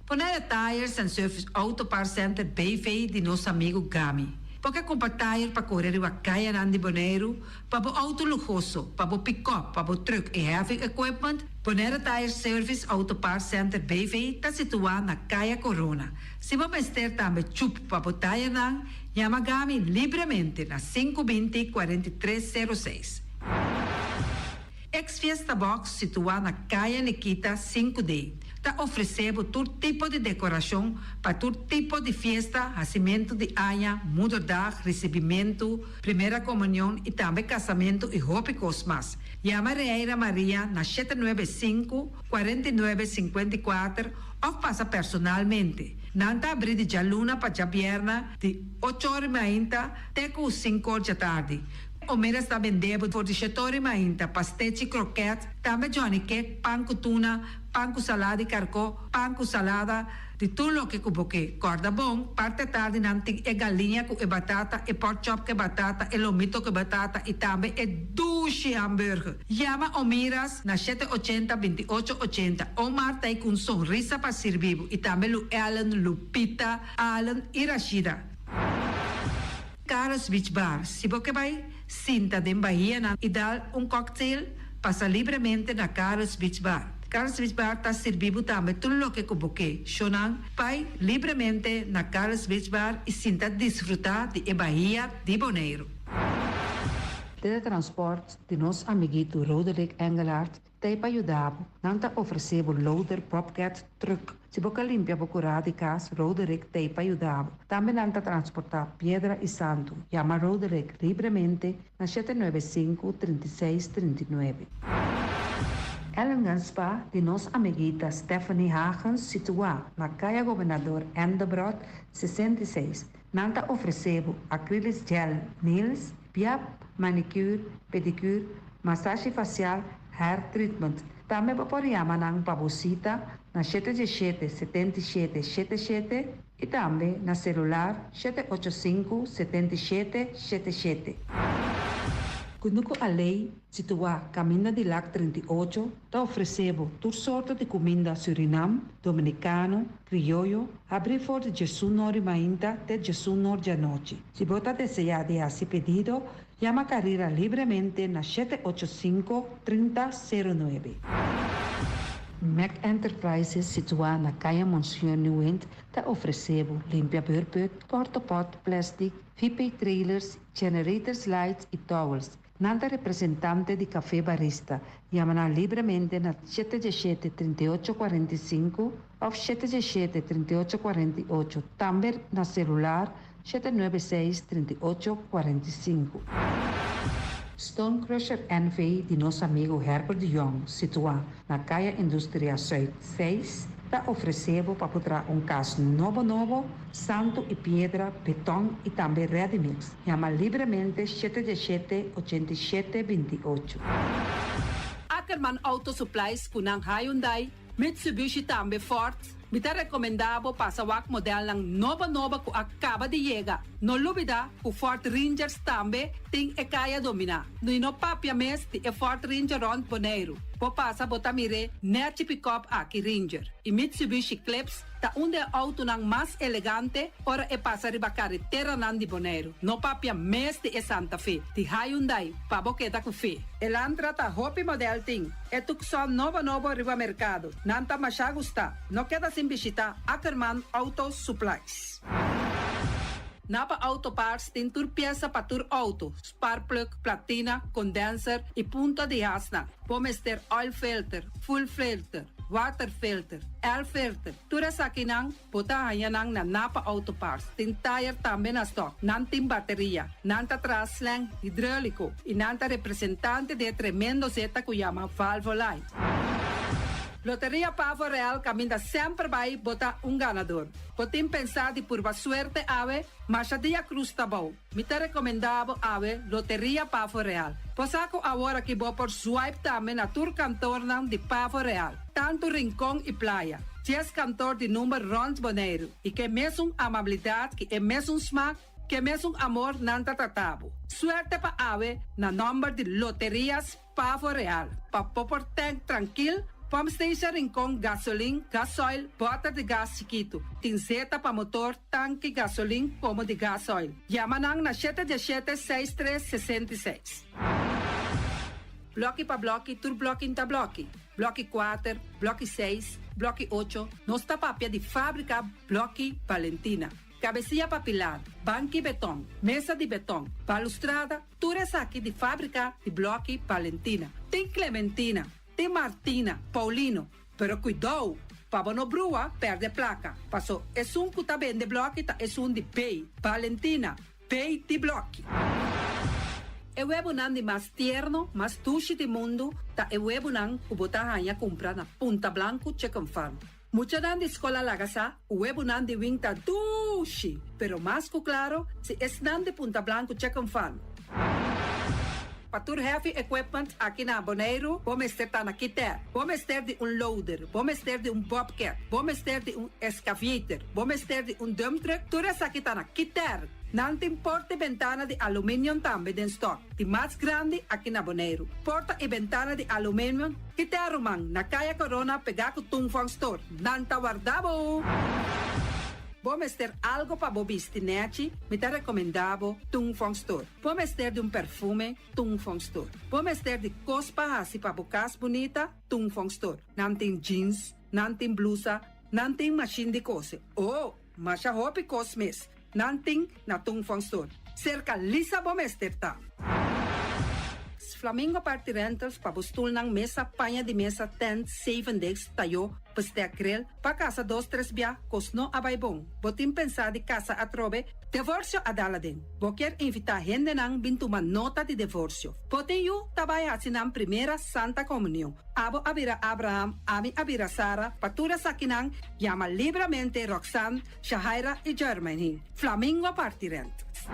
Poner Tires and Service Auto Parts Center BV de nosso amigo Gami. Porque comprar tire para correr o Caia Nandi Boneiro, para o auto luxuoso, para o pick-up, para o truck e heavy equipment, Bonera Tire Service Auto Parts Center BV está situado na Caia Corona. Se você ter também chup para o tire nang, chama Gami livremente na 520-4306. Ex-Fiesta Box situado na Caia Nikita 5D. Está oferecendo todo tipo de decoração para todo tipo de festa, nascimento de anha, mudança, recebimento, primeira comunhão e também casamento e roupas mais. Chama Reira Maria na 795-4954 ou passa personalmente. Nanta abrir de Jaluna para Jabierna de 8h30 até 5h da tarde. O Miras está vendendo por 17h30 pastéis e croquetes, também Johnny Cake, pão com tuna, pão com salada e carcó, pão com salada, de tudo o que cuboque. Corda bom, parte tarde nanti é galinha com batata, e pork chop com batata, e lomito com batata, e também é duche hambúrguer. Chama o Miras na 780-2880. O Marta aí com sorriso para servir, e também o Ellen, Lupita, Alan e Rashida. Carlos Beach Bar, se você vai sinta de Bahia e dar cocktail, passa livremente na Carlos Beach Bar. Carlos Beach Bar está servindo também tudo o que cuboque. Shonan, vai livremente na Carlos Beach Bar e sinta desfrutar de Bahia de Boneiro. Teletransport de nosso amiguito Roderick Engelhardt tem para ajudar. Não está oferecendo loader, propcat, truck. Se você limpia a curada de casa, Roderick tem para ajudar. Também não está transportar pedra e santo. Chama Roderick livremente na 795-3639. Ellen Ganspa, de nossa amiguita Stephanie Hagens, situada na Caia Governador Endebrot 66. Não está oferecendo acrylic gel, nails, piap, manicure, pedicure, massagem facial, hair treatment. Também pode chamar ng pabosita na 717-7777 e também na celular 785-7777. Quando a lei situada Caminho de Lac 38 está oferecendo toda sorte de comida Suriname, dominicano, criollo, abrir for de 19h30 até 19h da noite. Se você deseja de esse pedido, chama a carreira livremente na 785-3009. Mac Enterprises, situada na Caia Monsieur Nieuwend, está oferecendo limpia beurput, porta-pot, plástico, VP trailers, generators lights e towels. Nanta representante de Café Barista, llama livremente na 717-3845 ou 717-3848, também na celular 796-3845. Stone Crusher NV de nosso amigo Herbert de Jong, situado na Caia Indústria Zuid 6, está oferecendo para poder caso novo, santo e pedra, betão e também ready-mix. Chama livremente 717-8728. Ackerman Auto Supplies kunang Hyundai, Mitsubishi tambe Ford, mita recomendado para sa wak model ng nova ku acaba de llegar. No lubida ku Ford Rangers tambe ting e kaya domina. No ino papia mes ti e Ford Ranger rond Bonaire. Po pasa botamire net pick-up aki Ranger. E Mitsubishi Eclipse ta unde auto nang mas elegante ora e pasa riba carretera nan di Bonaire. No papia mes ti e Santa Fe. Ti Hyundai pa boketa ku fe. Elantra ta hopi model ting. E tukson novo riba mercado. Nanta masya gusta. No queda sin visita Ackerman Auto Supplies. Napa Auto Parts tem tur pieza para tur auto, spark plug, platina, condenser e punta de asna. Pomester oil filter, full filter, water filter, air filter. Tura sa kinang, puta hayanang na Napa Auto Parts. Tem tire também na stock, nantim bateria, nanta traslang hidráulico e nanta representante de tremendo zeta que chama Valvoline. Loteria Pavo Real caminha sempre vai botar ganador. Potem pensar de por suerte ave, mas a dia cruz tá bom. Me te recomendava ave Loteria Pavo Real. Posaco agora que vou por swipe também na tour cantor de Pavo Real. Tanto rincão e praia. 10 cantor de número rond Bonaire. E que mesmo amabilidade, que é mesmo smaak, que mesmo amor nanta tratabo. Suerte pa ave na number de Loterias Pavo Real. Pa popor tank tranquil, Pump station Rincon, gasolina, gasoil, bota de gás chiquito. Tinzeta para motor, tanque, gasolina, como de gasoil. Yamanang na 717-6366. Bloque para bloque, tur bloque inta bloque. Bloque 4, bloque 6, bloque 8. Nossa papia de fábrica, bloque Valentina. Cabecilla papilar, banco betão, mesa de betão, balustrada, tudo isso aqui de fábrica de bloque Valentina. Tem Clementina. Tem Martina, Paulino, pero cuidado, para não brua, perde placa. Passou, é um que tá bem de bloco, é um de pay. Valentina, pay de bloco. É o webunan de mais tierno, mais tushi do mundo, tá é o webunan que botar a comprar na Punta Blanco Chicken Farm. Mucha dan de escola lagasa, o webunan de winta tushi, pero mais que claro, se é nan de Punta Blanco Chicken Farm. Patur heavy equipment aqui na Bonaire, vamos ter na Kiter, vamos ter de loader, vamos ter de bobcat, vamos ter de excavator, vamos ter de dump truck, tudo isso aqui na Kiter. Não tem porta e ventana de alumínio também em stock, de mais grande aqui na Bonaire. Porta e ventana de alumínio, Kiter man, na Caia Corona, pegar com Tungfang Store, não tá guardado. Vamos ter algo para bobistinete, me te recomendavo Tungfang Store. Vamos ter de perfume, Tungfang Store. Vamos ter de cospa assim para bocas bonita, Tungfang Store. Não tem jeans, não tem blusa, não tem machine de cose. Oh, mas a roupa cosmes, não tem na Tungfang Store. Cerca lisa vamos ter tá. Flamingo Party Rentals para bustul ng mesa, panha de mesa, tent, 7 days, tayo, paste akrel, pa casa 2-3 biya, kosno abay bong. Botim pensa di casa atrobe, divorcio adala din. Boker invita gente nang bintuman nota de divorcio. Botin yu tabay asin ang primera Santa Comunión. Abo abira Abraham, ami abira Sara, patura sakinang, llama libremente Roxanne, Shahaira y Germany. Flamingo Party Rentals.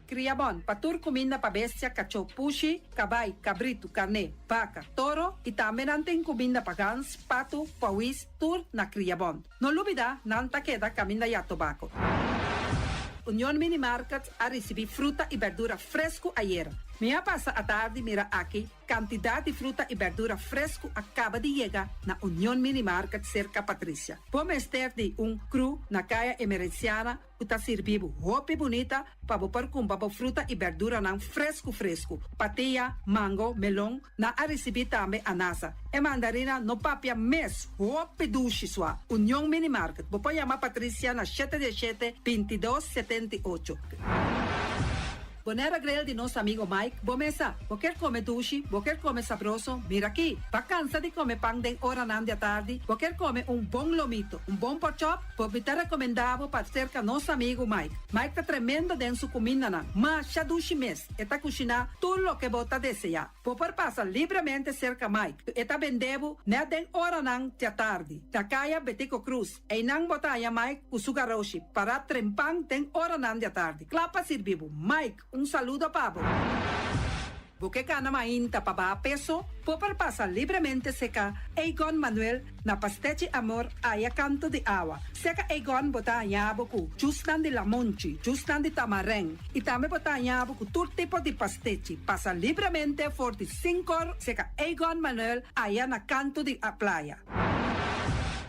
Criabon, patur comida para bestia, cachorro, pushi, cabay, cabrito, carne, vaca, toro e também tem comida para gans, pato, pauis, tur na Criabon. No lubida, nanta queda caminda ya tobacco. União Mini Market a receber fruta e verdura fresco ayer. Minha passa a tarde mira aqui, quantidade de fruta e verdura fresco acaba de chegar na União Mini Market cerca Patrícia. Vamos ter de cru na caia emergenciana, que está servindo roupa bonita para pôr com fruta e verdura não fresco. Patia, mango, melão, na a receber também anasa. E mandarina no papia mês, roupa duche sua. União Mini Market. Vou chamar Patrícia na 717-2278. Bonera grill de nosso amigo Mike. Bomesa, vou quer comer sushi, vou quer comer sabroso. Mira aqui, tá cansa de comer pão de hora nan de tarde, vou quer comer bom lomito, bom pork chop, vou me ter recomendado para cerca nosso amigo Mike. Mike tá tremendo dentro sua comida nan, mas já dushi mes, eta cozinhar tudo o que bota desejar. Vou passar livremente cerca Mike, eta vendebo na den hora nan de tarde. Takaya Betico Cruz, e nang botaya Mike usugaroshi para trempang den hora nan de tarde. Clapa sirvivo. Mike, saludo pavo. Porque cana mainta para peso, popar pasa livremente seca Egon Manuel na pasteche amor aya canto de agua. Seca Egon bota yaboku, justan de la monchi, justan de tamarén. Y también bota yaboku todo tipo de pasteche. Pasa livremente 45 seca Egon Manuel aya na canto de a playa.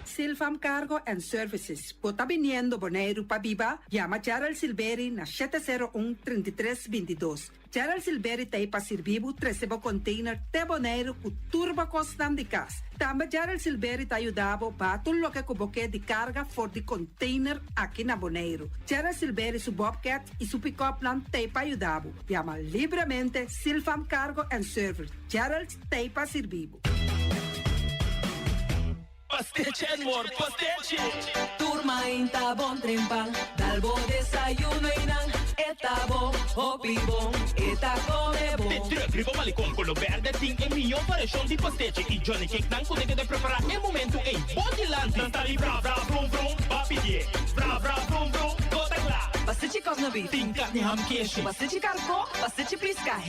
Silfam Cargo and Services. Bota viniendo Bonaire pa Viva, llama Gerald Silveri na 701-3322. Gerald Silveri te pa servivo 13 container te Bonaire ku turbo costan de cas. Também Gerald Silveri te ayudavo pa tudo lo que cuboque de carga for de container aqui na Bonaire. Gerald Silveri su Bobcat e su pick-up plan te pa ayudavo. Llama livremente Silfam Cargo and Service. Gerald te pa servivo. Pastiche and more pastiche. Turma inta bon trempan, dalbo desayuno inang, eta bon, hopi bon, eta come bon. De terug, ribo malicom, con lo verde ting e mio variação de pastiche. E Johnny Cake não consegue de preparar em momento em bom lante. Não está ali bra bra brum brum, papier, bra bra brum brum, gota glá. Pastiche cosnabi, Ting carne ham queijo. pastiche carco, pastiche pisca,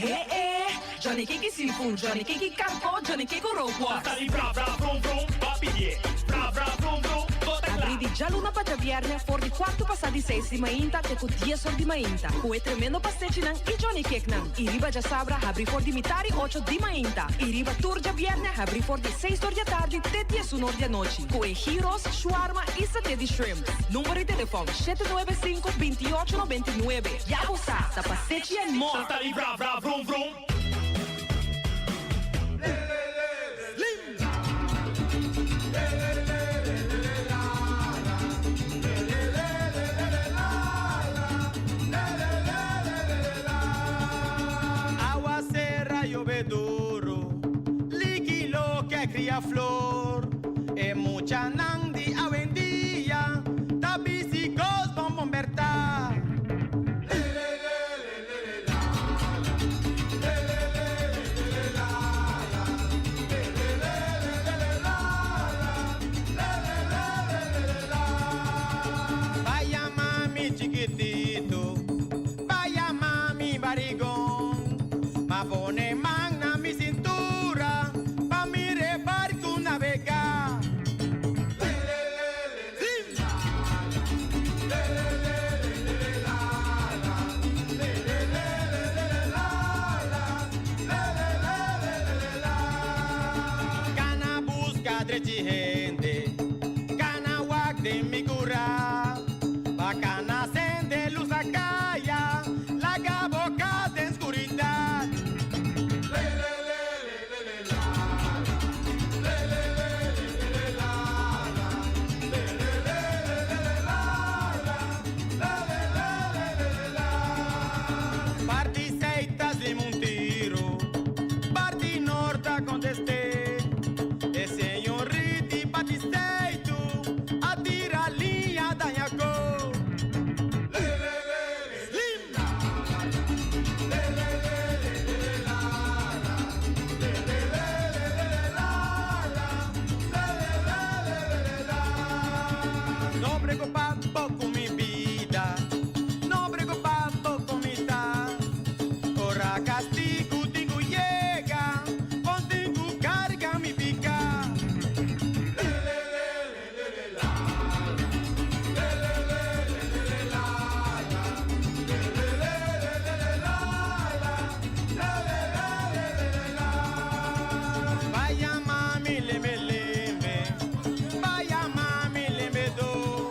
Johnny Cake seafood, Johnny Cake carco, Johnny Cake roquas. Está ali bra bra brum brum, papier, bra bra brum brum, gota glá. Abri di già luna pa viernes, for di 4 passati 6 di mainta, te cu 10 ore di mainta. Cu tremendo pastiche nan, e Johnny Cake nan. I riba già sabra, abri for di mitari 8 di mainta. I riba tur già viernes, abri for di 6 ore di tardi, te 10 ore di noci. Cu gyros, shawarma e satè di shrimp. Numero di telefono 795-2899. Ya usa, da pastiche and more. Está ali bra bra brum brum. Lloveduro, líquido que cría flor, e mucha nandi avendía, tapisicos bombón verdad. Vaya mami chiquitito, vaya mami barrigón, ma pone magna mi cintura, pa mi rebarco navegar. Cana busca de gente, cana wak de mi cura, pa cana sende luz a calla, la gaboca de oscuridad. Parti seitas de un tiro, parti norte contesté, e senhor Riti batisteito, a tira linha da Nhacô. No preocupado con mi vida, no preocupado con mi edad. Ora castigo, digo llega, contigo carga mi pica. Vaya mami leme leme, vaya mami leme do.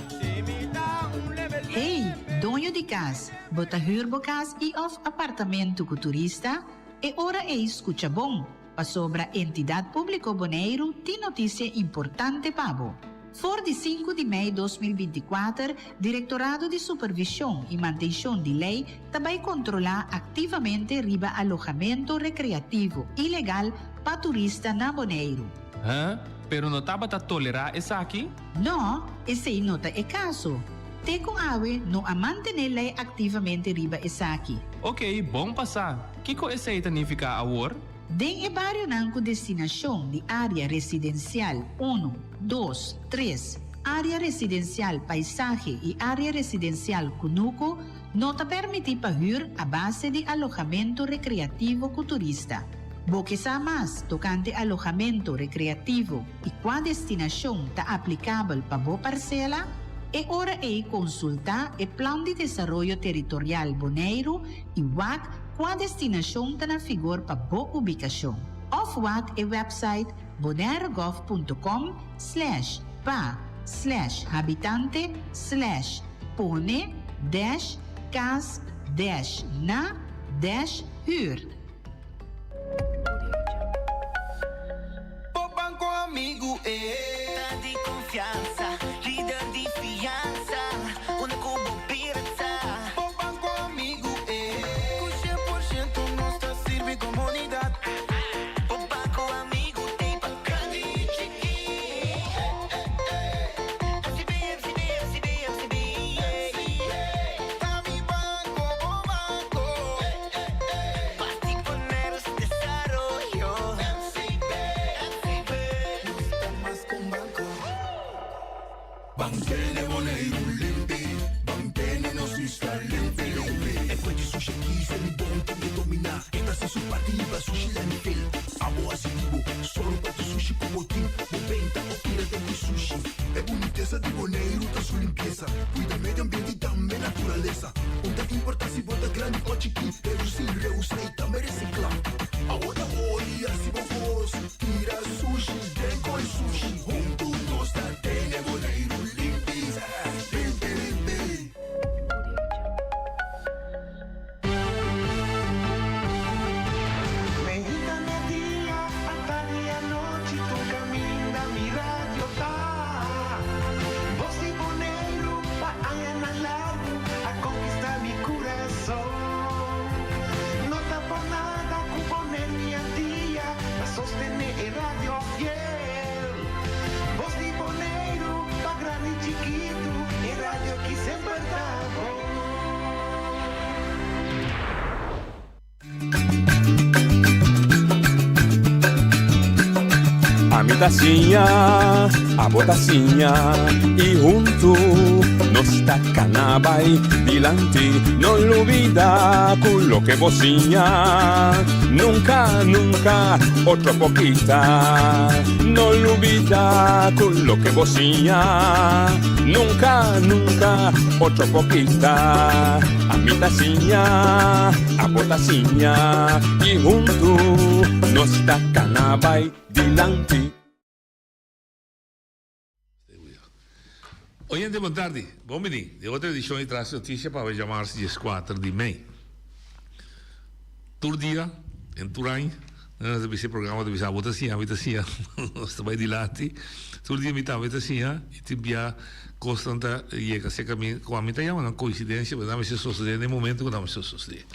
Se me dá leme leme. Hey, dono de casa, bota huurbocas e of apartamento com turista? É hora é escuta bom. A sobra entidade público Bonaire tem notícia importante para você. For de 5 de maio de 2024, Diretorado de Supervisão e Manutenção de Lei também controlar ativamente riba alojamento recreativo ilegal para turista na Bonaire. Hã? Pero não estava a tolerar essa aqui? Não, esse não é caso. Te com awe não a manter lei ativamente riba essa aqui. Ok, bom passar. Que co essa aí significa agora? Den e barrio nan com destinação de área residencial 1, 2, 3, área residencial paisaje e área residencial Cunuco, não te permite pagar a base de alojamento recreativo com turista. Boque sa mais tocante alojamento recreativo e qual destinação está aplicável para boa parcela, é hora de consultar o Plano de Desenvolvimento Territorial Bonaire e WAC qual destinação está na figura para boa ubicação. Of WAC é website O banco amigo é de confiança, líder de fiança, único pirata. O banco amigo é com 100% nossa serve comunidade. O banco amigo tem bacana e chique. FCB. Tá mi banco, bom banco. Basti poner esse desarrollo. Banchene Bonaire limpi, banchene nos vista limpi. E poi di sushi chi se li bonti di dominar. Esta se su partida sushi landfill. Amo asitivo, solo para sushi como team. Moventa o tira de sushi. É boniteza de Bonaire, tá sua limpeza. Cuida meio ambiente e também natureza. Onde importa se bota grande ou chiqui. Reduzir, reusar e também reciclar. Agora olha se vamos tira sushi, vem com sushi. Juntos nós tá tendo Bonaire. A botacinha e junto nos tacanabay dilante, no olvida con lo que vocinha, nunca otro poquita, no olvida con lo que vocinha, nunca otro poquita, a mi tacinha, a botacinha e junto nos tacanabay dilante. Oyente, boa tarde. Bom menino. De outra edição e traz notícia para chamar-se dia 4 de maio. Todo dia, em Turanha, nós temos esse programa de visão, votação, nós estamos de lá, todo dia me está votação, e tibia constante, e que se caminha, com a minha é uma coincidência, mas não se sucede no momento que não se sucede.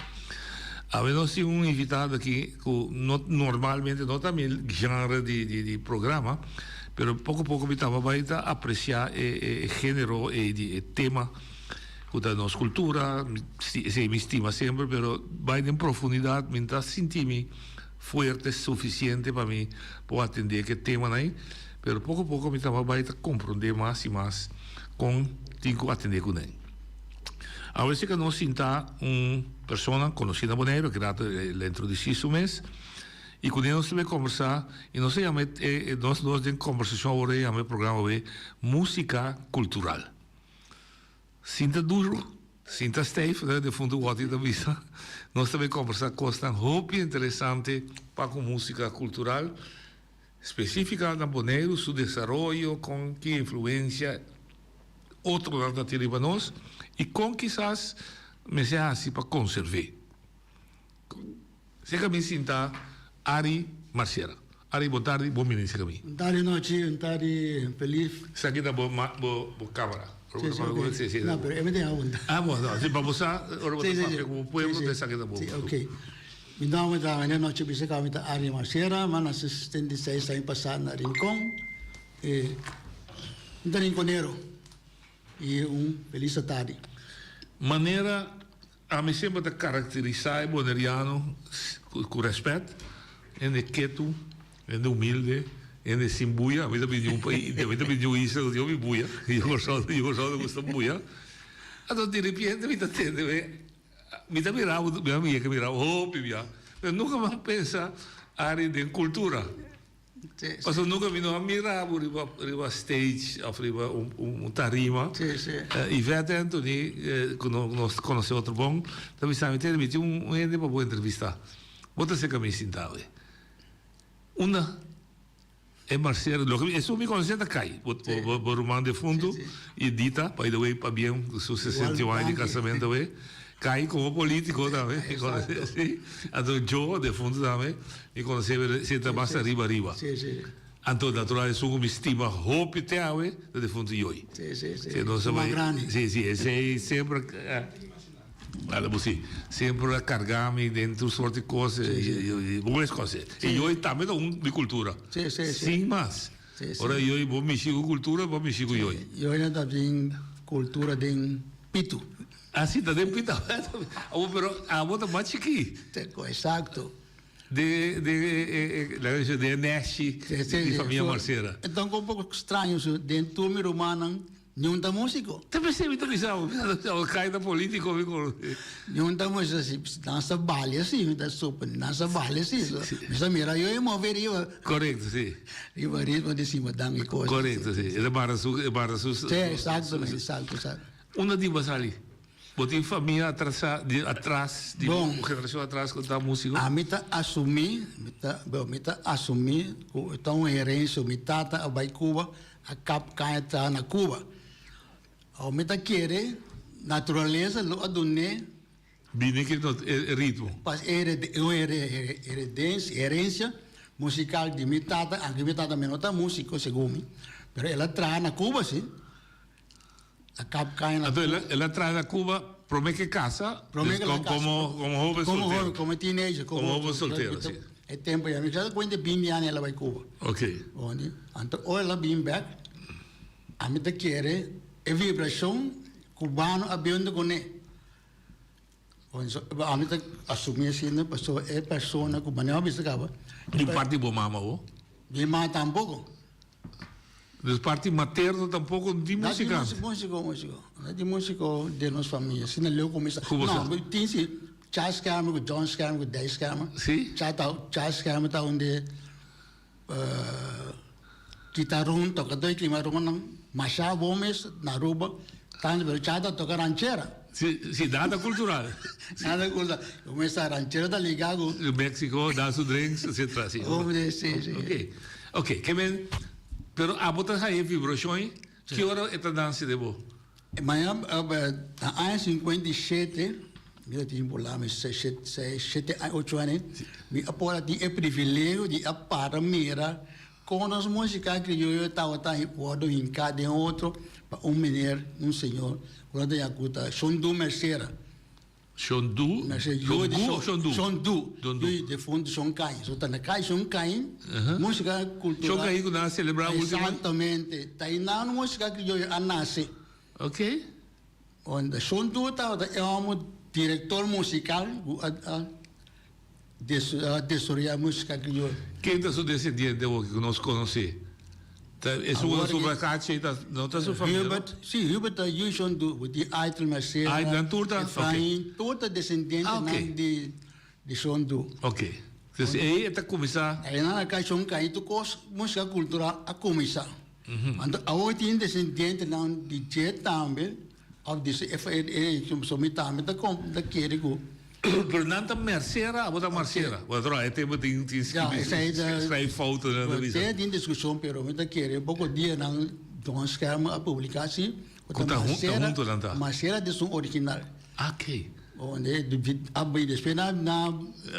Havemos um invitado aqui, que normalmente não também gênero de programa, pero pouco a pouco me estava a apreciar o gênero e tema da nossa cultura, se me estima sempre, pero vai em profundidade, me está sentindo forte, suficiente para mim para atender que tema aí, pero pouco a pouco me estava a compreender mais e mais com tenho que atender com ele. A veces que nós sinta uma pessoa conhecida por ele, que ele introduziu isso mês, e com ele nós vamos conversar, e nós chamamos, nós temos conversação agora, chamamos o programa de música cultural. Sinta duro, sinta Steve, né, de fundo do da vista, nós também conversar coisas muito interessantes para a música cultural, específica na Bonaire, seu desenvolvimento, com que influência outro lado da para nós, e com quizás mensagens para conservar. Se que me sinta Ari Marciera. Ari, boa tarde, bom menino, kami. Tarde noche, tarde feliz. Sa kita bo cámara. Sí, no, pero él me tenga onda. Bueno, no, si vamos a como pueblo de sa kita bo. Sí, ok. Mi nome é Daniel Noche, bisa kami ta Ari Marcera, man assistente 6 sa passado na Rincon. Da Rinconero. E feliz tarde. Maneira a mim sempre te caracterizar o boneriano com respeito, de quieto, de humilde, de sem buia. A mim também pediu isso, eu me buia. Eu gosto de gostar de buia. Então, de repente, me tá mirando, minha amiga que mirava, pivia. Eu nunca mais pensa área de cultura. Mas eu nunca vi a mirar riba stage, ou riba tarima. E vai atento, quando nós conhecemos outro bom, também sabe, tem gente para boa entrevista. Bota se caminho sentado. Uma é Marcelo, isso me conhece da Cai, o romano de fundo, e dita, by the way, para bem, os 61 anos de casamento, Cai como político também, então eu, de fundo também, e conhece, se trabalha riba. Então, naturalmente, eu me estima, hope até agora, de fundo eu. Sim, esse sempre... sempre a carregar-me dentro de sorte de coisas, boas coisas. E eu também de cultura. Sim, mas. Ora, eu vou mexer com cultura, vou mexer com eu. Eu ainda tenho cultura de pito. Assim, tá de pito. Mas a outra mais chique. Exato. De Neste, de família Marcera. Então, um pouco estranho, dentro do meu romano, não está músico. Também sei muito bizarro. O cai da política. Não está músico assim. Dança balé assim. Não está super. Dança balé assim. Mas a mira, eu mover eu. Correto, sim. Eu vou rir de cima da minha coisa. Correto, sim. É para sus. Sim, exato. Uma diva ali. Botem família atrás, de uma geração atrás com a música. A mim tá assumir, então herência, me tata a vai Cuba, a cap cai tá na Cuba. A mim tá querer natureza lo adune. Bine que ritmo. Pas herência musical de me tata, a que me tata menota músico segundo, pero ela traz na Cuba sim. A cap cai na. Então ela traz na Cuba, promete que casa, como jovem solteiro. Como teenager, como jovem solteiro, sim. É tempo já, mas já quando 20 anos ela vai Cuba. Ok. Então, ou ela vem back, a mim te quer é vibração cubano abrindo com ele. A mim te assumir assim, né? Pessoa é pessoa cubana, não bisa acaba. E parte do mama ou? De mama tampouco. De parte materno tampouco de música. De músico de nossa família. Se não começa. Não, tem sim. Charles Cameron, John Cameron, Dice Cameron. Sim. Charles Cameron tá onde guitarrão toca dois climarão, Machado Gomes na Aruba, tanto pelo Chata toca ranchera. Sim, nada cultural. Nada cultural. Começa a ranchera da ligado. O México dá os drinks, etc. Sim. Ok, que bem. Pero a botar aí vibrações, que hora é a dança de bo? Amanhã, a 57, eu tinha por lá, mas 7, 8 anos, me apora de privilégio de apara mira com as músicas que eu estava pode em cada outro, menino, senhor, quando eu escuta, Xondu Mercera. Xondu? Xondu. De fundo, Xonkai. Só está na Cai, Xonkai, música cultural. Xonkai, que nós celebramos. Exatamente. Está aí na música que eu nasci. Ok. Onde Xondu é um diretor musical de música que eu... Quem é seu descendente que nós conhecemos? É sua sobrecache, não está sua família? Sim, Hubert e Xondu, de Aitel Mercera. Aitel, turta? Ok. Toda descendente de Xondu. Ok. Então, aí está começar... Aí na Cai Xonkai, tu música cultural a começar. Então, a tem descendente de Jet também, disse, também da Querigo. Fernanda Mercera, a botar Mercera. Outra, é tempo de escrever foto na visão. Tem discussão, pero me querer pouco dia não nós queremos a publicar assim. Conta junto, Mercera de som original. Ok. Oh, nee, de abri después na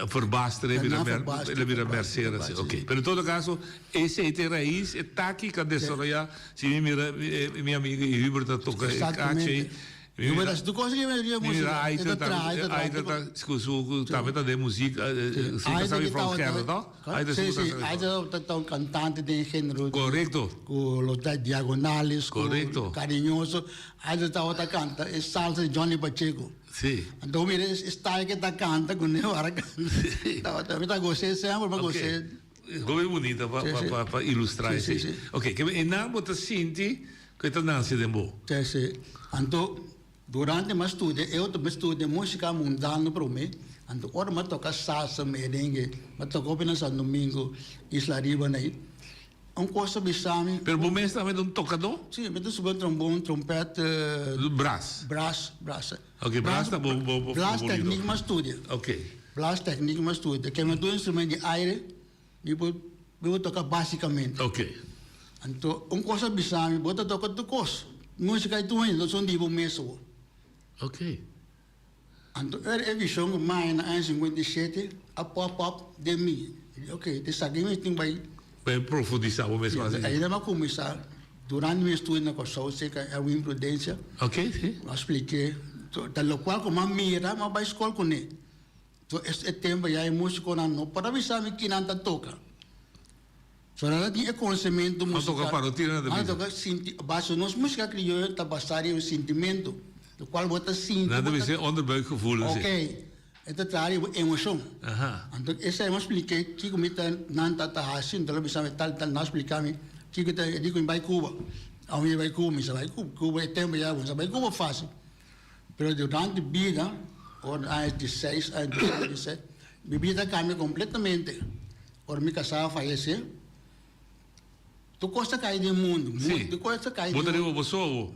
Verbaasd, ele vira verbaasd, merceira. verbaasd, Ok. Pero em todo caso, esse aí tem raiz, é taki que desarrollar. Se minha amiga Hubert toca cache. Mas tu consegue ver música? Aí tá escuso, tá vendo de música, se sabe from Canada, aí Sim, sim, aí tá um cantante de gênero. Correcto. Com los diagonales, Correcto. Carinhoso. Aí tá outra canta, é salsa de Johnny Pacheco. Sim. Então, mira, está que tá canta com o ara canta. Também tá gostei sempre, mas gostei. Como bonita para ilustrar isso. Ok, que em nada você sente que tá dança de boa. Sim, sim. Então, durante meu estudo, eu também estudo música mundana para mim. Então, ora me toca salsa, merengue, me toca apenas no domingo, Isla Riba, né? Coisa bisami. Pero o momento também não tocador? Sim, mas eu subo trombone, trompete. Brass. Ok, brass tá bom. Brass técnico, mas estudo. Ok. Brass técnico, mas estudo. Que é um instrumento de aire, eu vou tocar basicamente. Ok. Então, coisa bisami, vou tocar tudo coisa. Música é tudo, não são de bom mesmo. Ok. Então, é visão que mais na 57, a pop de mim. Ok, te saquei me tem vai. Vai profundizar o mesmo assim. Ainda vai começar. Durante meu estudo na Costa Rica, é uma imprudência. Ok, sim. Eu expliquei. Então, qual como a mira, mas vai escola com ele. Então, esse tempo já é músico não para avisar que não tá toca. Só ela tinha conhecimento musical. Não toca parotina da música. Não toca base nos música criolla tá basada em sentimento. Do qual você sente. Nada a ver onderbuikgevoel. Ok. Então, traz emoção. Então, essa eu expliquei que como está não tá assim, então eu pensava tal não explicar-me que eu digo em Cuba. A mim vai Cuba, mas vai Cuba é tempo já, mas vai Cuba fácil. Pero durante a vida, ou anos 16, anos 17, minha vida cambiou completamente. Ou me casava, faleci. Tu costa cair do mundo, tu costa cair. Você deu o seu?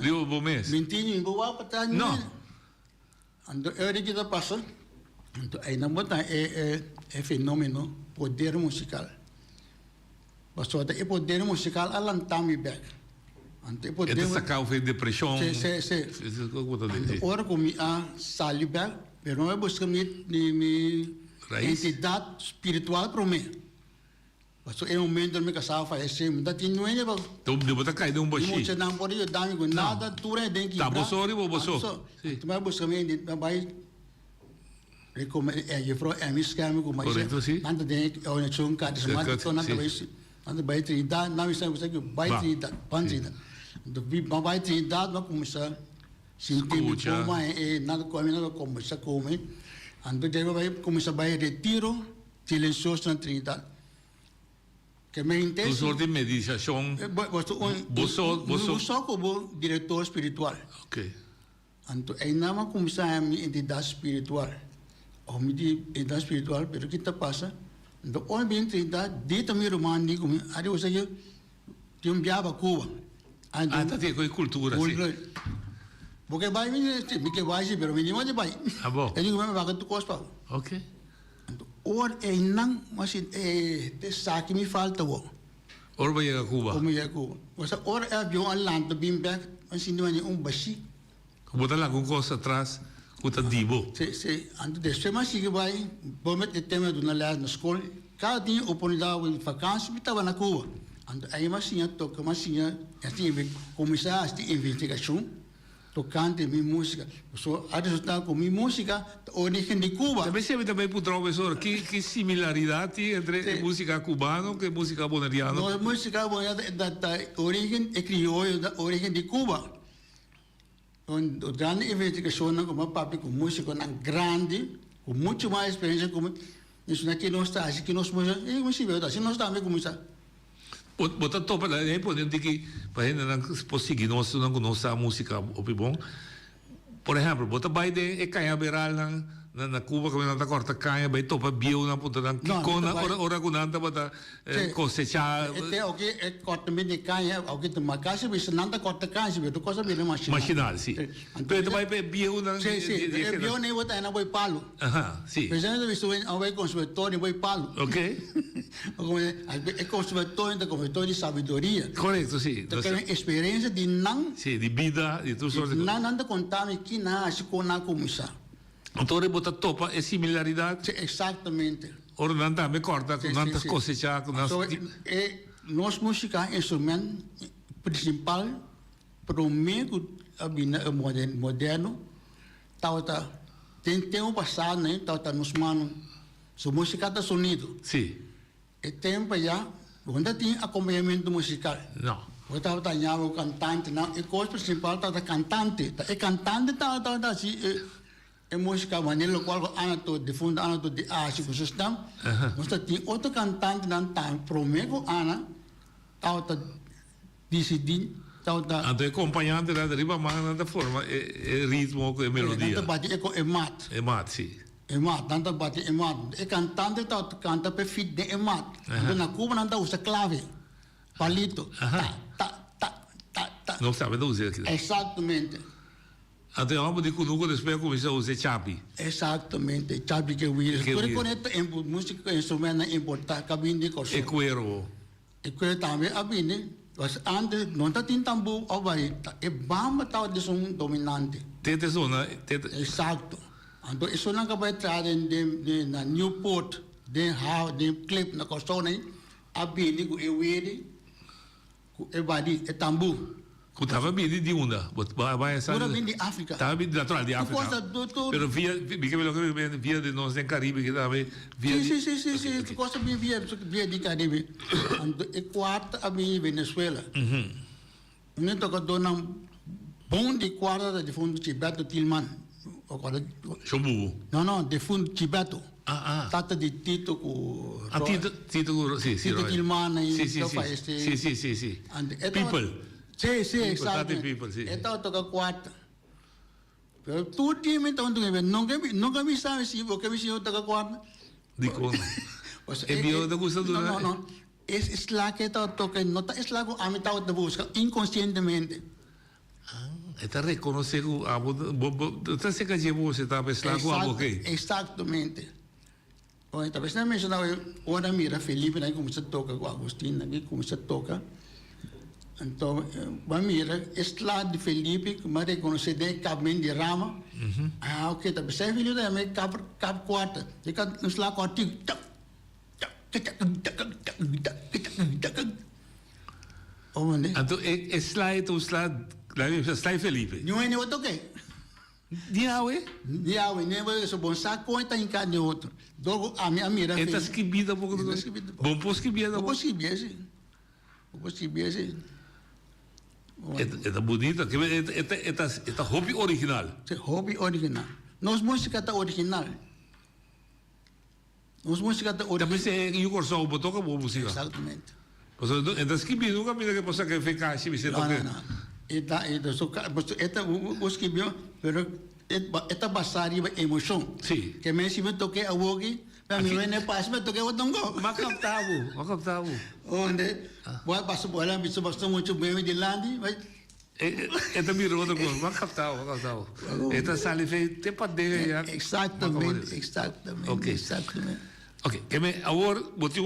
Deu o mês? Mentinho, vou para trás. Não. Então, eu digo que passa. Então, aí não botar é fenômeno poder musical. Passou até poder musical a lantar-me back. Então, poder. É sacar o depressão. Sim. Agora como a sair back, mas não é buscar minha entidade espiritual para mim. Passou é um momento que me casava falece, mas tinha não é né? Então, depois tá caindo baixinho. Não pode eu dar me nada, tudo é dentro. Tá boçou, boçou. Tu vai buscar minha vai eu falo é me esquema com mais. Correto, sim. Anda dentro, eu não sou cara, mas tô na cabeça. Anda vai trinidade, não sei que vai trinidade, pandida. Do vai trinidade, vai começar sentir como nada começa a comer. Ando já vai começar vai retiro, silencioso na trinidade. Que me interessa. Um sorte de meditação. Você como diretor espiritual. Ok. Então, aí não vai começar a minha entidade espiritual. Ou minha entidade espiritual, pero o que está passa? Então, a minha entidade, dita minha irmã, digo, aí você tem um viagem a Cuba. Tá tem com cultura, sim. Porque vai, me vai, pero me não vai. Ah, bom. Eu digo, vai que tu cospa. Ok. Or não, mas te saque me falta o. Or vai a Cuba. Como ia Cuba. Você or é avião alando bem back, mas não é baixi. Como tá lá com coisa atrás, com tá dibo. Sim. Antes de ser mais que vai, vamos ter tema do na escola. Cada dia oportunidade de vacância, me estava na Cuba. Antes aí mas tinha toca, mas tinha assim começar a investigação. Tocante minha música. So, a resultado com minha música, origem de Cuba. Também se também para o professor, que similaridade entre música cubana e música boneriana? Não, música boneriana da origem é crioulo, da origem de Cuba. Então, grande investigação com o papi com música grande, com muito mais experiência como isso aqui não está, aqui nós música, e como se vê, assim nós também começar. Botar topa lá, é importante que para gente não seguir não conhecer a música bom. Por exemplo, botar vai de canha beral na Cuba que não está corta canha, vai topa bio na ponta da kikona, ora com nada botar cosechar. Até o que é corta bem de canha, o que toma caixa, mas não está corta canha, mas tu coisa bem machinal. Machinal, sim. Então vai bio na. Sim, bio nem botar na vai palo. Sim. Mas ainda visto ao vai conservatório vai palo. Ok. É conservatório da conservatório de sabedoria. Correto, sim. Então tem experiência de não. Sim, de vida, de tudo sorte. Não anda contar-me que não, se com não começar. Entonces, bota topa es similaridad. Sí, exactamente. Ora non me corta con tantas cose già con So, nos música instrumento principal para mim abina moderno tauta tem um passado né tauta nos mano so música tá sonido. Sì. E tempo já onde tem acompanhamento musical. No. Eu estava tanhava o cantante não e coisa principal tauta cantante e cantante tauta assim é música maneira qual anato de fundo anato de arte com sistema mas tem outro cantante não tá prometo ana tauta decidir tauta Anto è accompagnante da riba ma da forma e ritmo e melodia. tanto bate é mat E mat, sì. é mat tanto bate é mat e cantante tauta canta per fit de é mat na Cuba não tá usa clave palito Non sabe da usare aqui. exatamente Até vamos de cunuco depois começar a usar chapi. exatamente chapi que wir por conecta em música instrumento importante cabine de coisa E cuero. E quello também abine was antes não tá tem tambo abai e bamba tá de som dominante Tete zona, tete. exato então isso não acaba de na Newport de how de clip na costone abine com e wede com e badi e tambo Estava bem de onda, vai essa. Ora bem de África. Estava bem natural de África. Pero via de nós em Caribe que estava via. Sim, tu gosta bem via de Caribe. E quarta a bem Venezuela. Não toca dona bom de quarta de fundo Tibeto Tilman. Chobu. Não, de fundo Tibeto. Tata de Tito com Tito, sì, Tito Tilman e sì. People. Sì, esatto. Sì. E toca quarta. Però tutti mi tonto non mi sa se perché mi si toca quarta. Dico. E bio da gusto do. No. Es la que toca nota es la que a mí de busca inconscientemente. Eta reconocer o tá se que você tá pensando com algo que. Exatamente. Oi, talvez não mencionava ora mira Felipe aí como se toca com Agostinho aqui como se toca. Então, mira, este lado de Felipe, que me reconhece de cabelo de rama. Ok, tá pensando filho da minha cabo quarta. Fica nos lá com tic tac. Então, é slide ou slide Felipe. Não é nem outro que? Diawe, nem vai ser bom saco conta em cada outro. Dogo a minha mira. Esta esquibida pouco do. Bom possibilidade. Possibilidade. É bonita, que é hobby original. É hobby original. Nós música tá original. Também se eu corso o toca boa música. Exatamente. Pois é que me nunca me que possa que ficar assim me não. Eta os que viu, pero eta basar emoção. Sim. Que me se me toque a wogi, para mim não é passo, me toque o tongo. Macaptavo. Onde? Boa passo bola, me se basta muito bem de landi, mas eta me roda com macaptavo. Eta sale feito te padeia. Exatamente. Ok, que me agora botei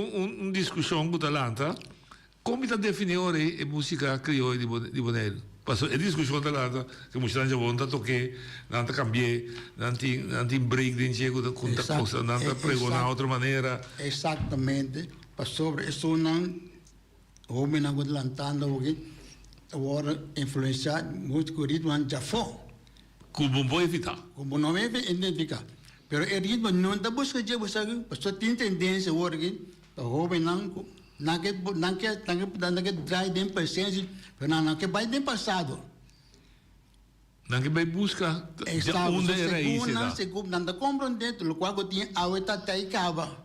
discussão com Talanta. Come está definire a música criolla di Bonaire? Passo a discussione dall'altra che musica già volta tocche, nanta cambiare, nanti break di insieme con tanta cosa, nanta prego una altra maniera. Esattamente. Passo isso não homem não lantando porque agora influenciar muito o ritmo já foi. Como não evitar? Como não identificar. Pero o ritmo não está buscando já buscando, passo tem tendência agora que o homem não Nanke drai den presente, pero nanke vai den passado. Nanke vai busca onde era isso. Segunda, nanda compreender, lo qual que tinha a outra taicava.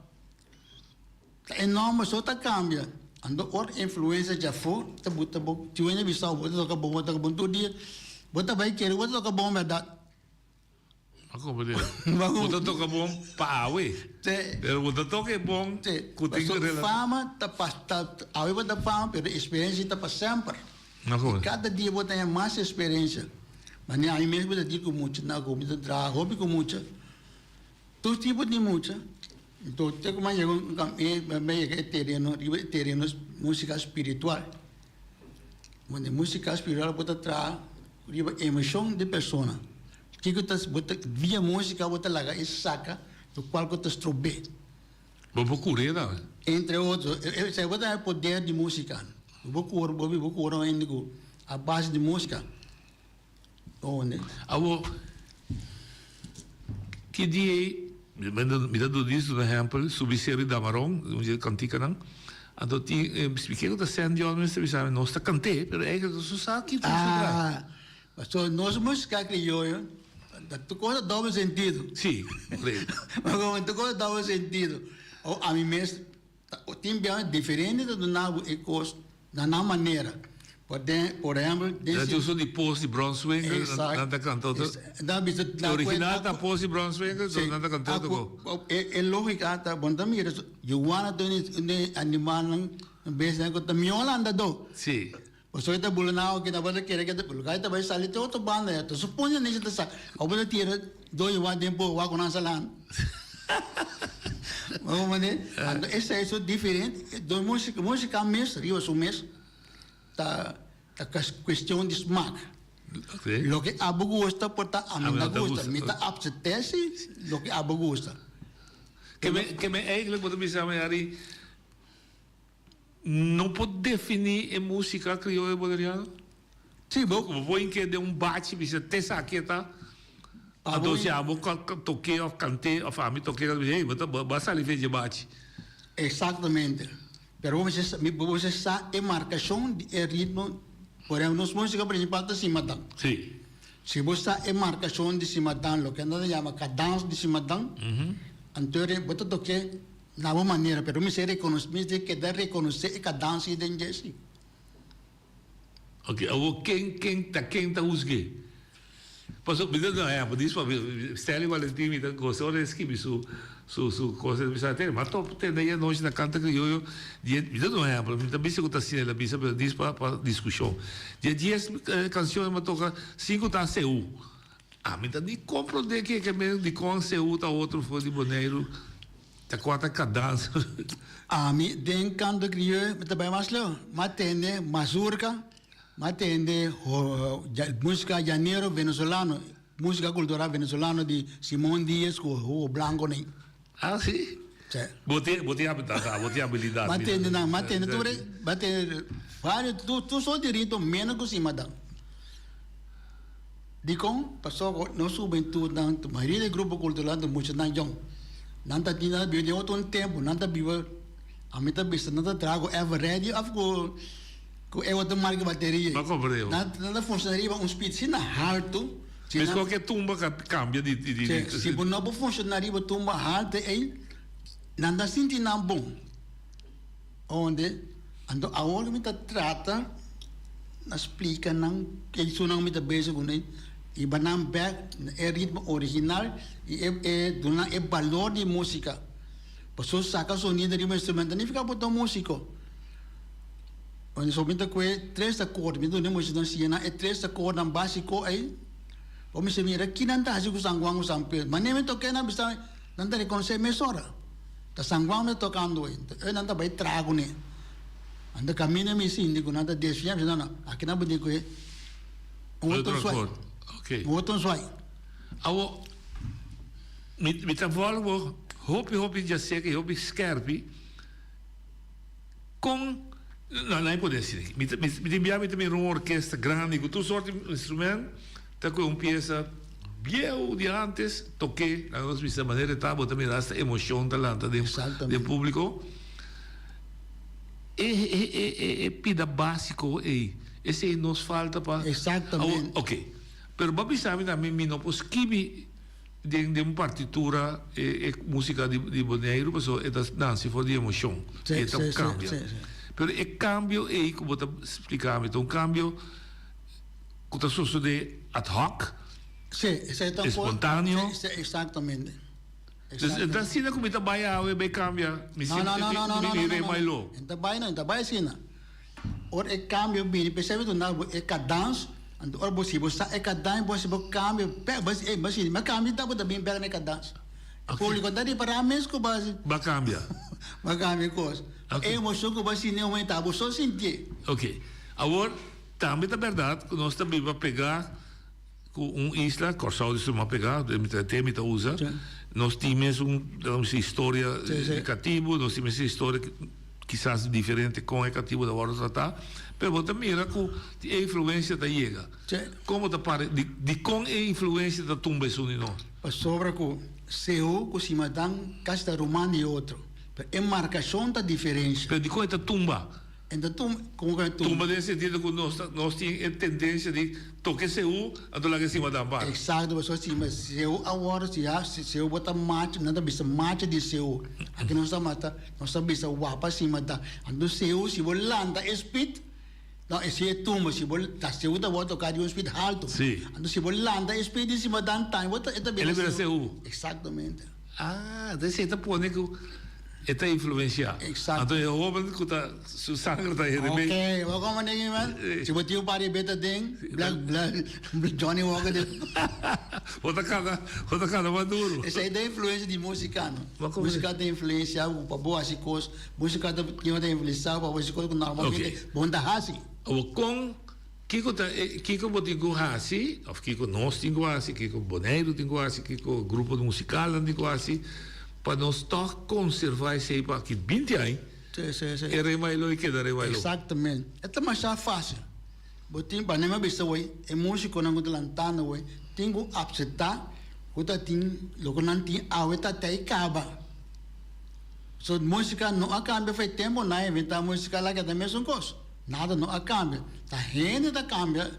Enorme só tá cambia. Ando or influência já foi, tá bota bom, tinha visão, bota bom todo dia. Bota vai querer, bota bom verdade. Ako ba din? Bota toca bom paawi. Pero bota toca bom kuting rela. Fama tá awe bota fama, pero experiência tá para sempre. Cada dia bota mais experiência. Mas nem aí mesmo bota digo muito, na comida tra hobby com muito. Todo tipo de muito. Então, tem como é terreno música espiritual. Onde música espiritual bota tra emoção de pessoa. que você via música, você larga e saca do qual você estrobe. Vou curar, não? Entre outros, você vai dar poder de música. Vou curar ainda a base de música. Onde? Que dia me dá do isso, por exemplo, sobre série da Marrom, onde cantica não. Então tinha expliquei que San John me estava não está cantei, pero é que você sabe que mas nós música criolla, tu coisa dá um sentido. Sim, mas tu coisa dá um sentido. A mim mesmo, tem bem diferente do nabo e coisa, da maneira. Por exemplo, eu sou de Post de Brunswick, nada cantou. O original da Post de Brunswick, nada cantou. É lógico que bom também, eu wanna do animal não beijo que tá me olhando do. Sim. Você está bulando que na verdade quer que o cara vai sair de outra banda, tu suponho nisso tá sa. Ou você tira dois wa tempo wa com essa lá. Vamos ver. Essa é só diferente. Do música mesmo, eu sou mesmo. Tá questão de smaak. Okay. Lo que abo gusta, porta a mim não gusta. Me tá apetece, lo que abo gusta. Que me eigenlijk wat we samen Ari não pode definir a música criolla boleriana? Sim, bom. Vou em que de bate, você tem saqueta. A doce abo toquei ou cantei, a família toquei, basta ali ver de bate. Exatamente. Pero você sabe a marcação de ritmo, por exemplo, nos música principal de Simadang. Sim. Se você sabe a marcação de Simadang, lo que nós chama cadência de Simadang, então você toque na uma maneira, pero me se reconhece, me se quer reconhecer a cadência de Jesse. Ok, quem tá usando? Passou, me dá não é, por isso, Stanley Valentim me dá gostou de escrever su coisa de bisate, mas tô tendo aí noite na canta que eu me dá não é, para mim também se eu tá assim ela bisa para discussão. De 10 canções me toca 5 tá seu. Me dá nem compreender que mesmo de com seu tá outro foi de Boneiro. Tá quatro cadência. Me tem canto crioulo, também mais lá, matende mazurca, matende música janeiro venezuelano, música cultural venezuelano de Simón Díaz com o Blanco nem. Sim? Sim. Botei habilidade. Matende, tu só direito menos que cima da. Dicom, passou no juventude, na maioria do grupo cultural do Mucho Nanjong. Nanta tinha vivido outro tempo, nanta vive, a mim também nanta trago everready, afgo, é outra marca bateria. Não compreendo. Nanta funcionaria speed sina alto. Mas qualquer tumba cambia de. Se não funcionaria tumba alto, aí nanta senti não bom. Onde, ando a hora me trata, explica não que isso não me tá beijo com ele. E banam back é ritmo original e é valor de música. Pessoas sacam sonido de um instrumento, nem fica botando músico. Quando somente com 3 acordes, me dá música na é 3 acordes básico aí. Como se mira que não tá assim sangwang sampel, mas nem me toquei na bisa, não tá reconhecer mesora. Tá sangwang me tocando aí, não tá vai trago né. Anda caminha me sim, digo nada desvia, não, aqui na bude com outro suai. Okay. Outro suai. Me tá falando, hope já sei que hope skerpi com não é poder ser. Me também uma orquestra grande, com todo sorte de instrumento, tá com peça viejo de antes, toquei, na nossa maneira tá, também essa emoção talanta do público. É pida básico esse nos falta para. Exatamente. Ok. Pero babi sabe também me não posso escrever de uma partitura música de Boneiro, pessoal, é dança for de emoção, é um cambio. Pero é cambio como eu explicar, então cambio que está sucede ad hoc, espontâneo. Exatamente. Então se não como está baia, vai cambia, me sinto mais low. Então vai sim. Or é cambio bem, percebe tu não é cadência. Ando or bosi bosa e kadang bosi bo cambio basi ma cambio tá bota bem pega na cadência. Público tá de para mês com base. Ba cambia. Ba cambia coisa. É emoção que basi não aumenta, bo só sentir. Ok. Agora também é verdade que nós também vamos pegar isla, Corsao de Suma pegar, tem mita usa. Nós tínhamos uma história cativo, nós tínhamos história quizás diferente com o cativo da hora tratar, mas também era com a influência da Iega. Como te pare de com a influência da tumba sunino? Sobre com seu com cima dan casta romano e outro. É marcação da diferença. Mas de com a tumba? Então, como é tumba nesse sentido que nós tínhamos a tendência de tocar seu, então lá em cima da barra. Exato, mas seu agora se seu bota mate, nada bisa mate de seu. Aqui nós estamos bisa wapa cima da. Então seu se volanda speed. Não, esse é tumba, se vol da seu da volta tocar de speed alto. Sim. Então se volanda speed em cima da time, bota é também. Ele vira seu. Exatamente. Ah, desse tá pone que está influenciado. Exato. Então eu vou ver que tá su sangue tá aí também. Ok, vou como ninguém man. Se botar o pare beta ding, Johnny Walker de. Outra cada maduro. Essa é da influência de música, não? Música tem influência para boas coisas, música tem influência para boas coisas que normalmente bom da hasi. O com Kiko botinho hasi, of Kiko nós tingo hasi, Kiko Boneiro tingo hasi, Kiko grupo musical tingo hasi. Para nós conservar isso aí para aqui 20 anos. Sim. É remailo e queda remailo. Exatamente. É mais fácil. Botim para nem mais hoje, é músico não está lantando hoje. Tenho absetar, quando tem, logo não tem aweta até acaba. So música não acaba faz tempo não inventar música lá que é a mesma coisa. Nada não acaba. Tá rende da cambia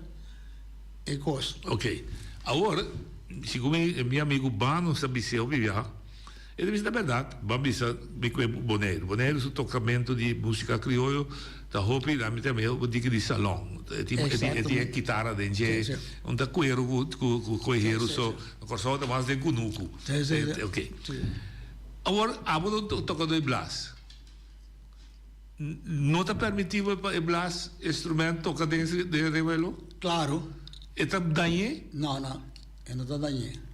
é coisa. Ok. Agora, se como meu amigo Bano sabe se eu vivia. Ele disse, na verdade, vamos dizer, Boneiro. Boneiro é o tocamento de música crioulo, da roupa e também o digo de salão. Tinha guitarra dentro, um da coelho com coelho, só a mais de cunuco. Ok. Agora, abo tocando em blas. Não está permitido para blas instrumento tocar dentro de revelo? Claro. Está danhe? Não, não está danhe.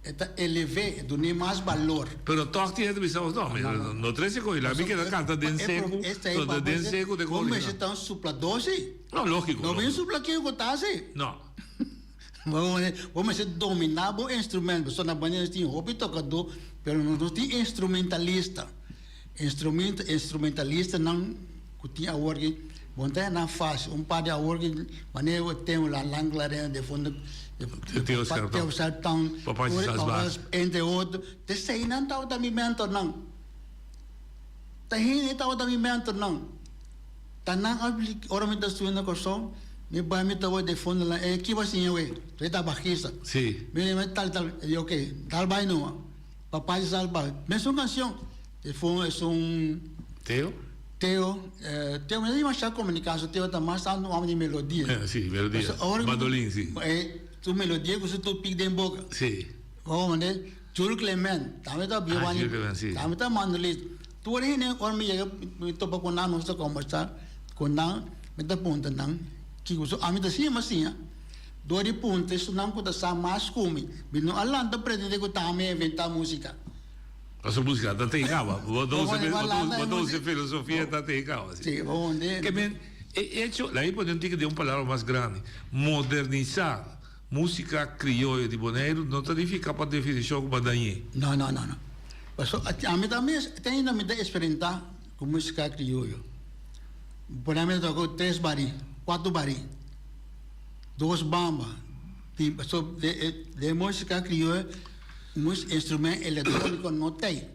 Está elevado, dá mais valor. Pero toque é de visão, não trece coisa, me queda canta den seco, toda den seco de coisa. Como é tão suplador sim? Não, lógico. Não vem supla que eu gostasse. Não. Vamos ser dominar o instrumento, só na banheira tem hobby tocador, pero não tem instrumentalista. Instrumentalista não tinha work, bom tá na fácil, par de work, maneira tem lá langlarena de fundo. Teu sertão, papai de Salvas, entre outros, te sei não tá o movimento não, tá rindo tá o movimento não, tá não aplica, ora me tá suando com som, me vai me tá o de fundo lá, que vai sim eu, tu tá baixista, sim, me tal, ok, tal vai não, papai de Salvas, mesma canção, de fundo é Teo, mas ele achar comunicação, Teo tá mais no homem de melodia. Sim, melodia. Mandolim, sim. Tu melodia que tu pica dentro boca. Sim. Vamos né? Jules Clement, também tá biwani. Também tá mandolim. Tu ali né, or me topa com não está conversar, com não, me tá ponta não. Que uso a mim tá sim, mas sim. Dori ponta, isso não pode ser mais come. Bino alanta pretende que tá me inventar música. A sua música está terrível. Botou filosofia está terrível. Sim, vamos ver. Que bem, hecho, aí podemos ter que dar uma palavra mais grande. Modernizar música criolla de Boneiro não significa para definição como daí. Não. A mim também tem ainda me dá experimentar com música criolla. Por exemplo, toco 3 bari, 4 bari, 2 bamba. De música criolla. Muitos instrumentos eletrônicos não tem.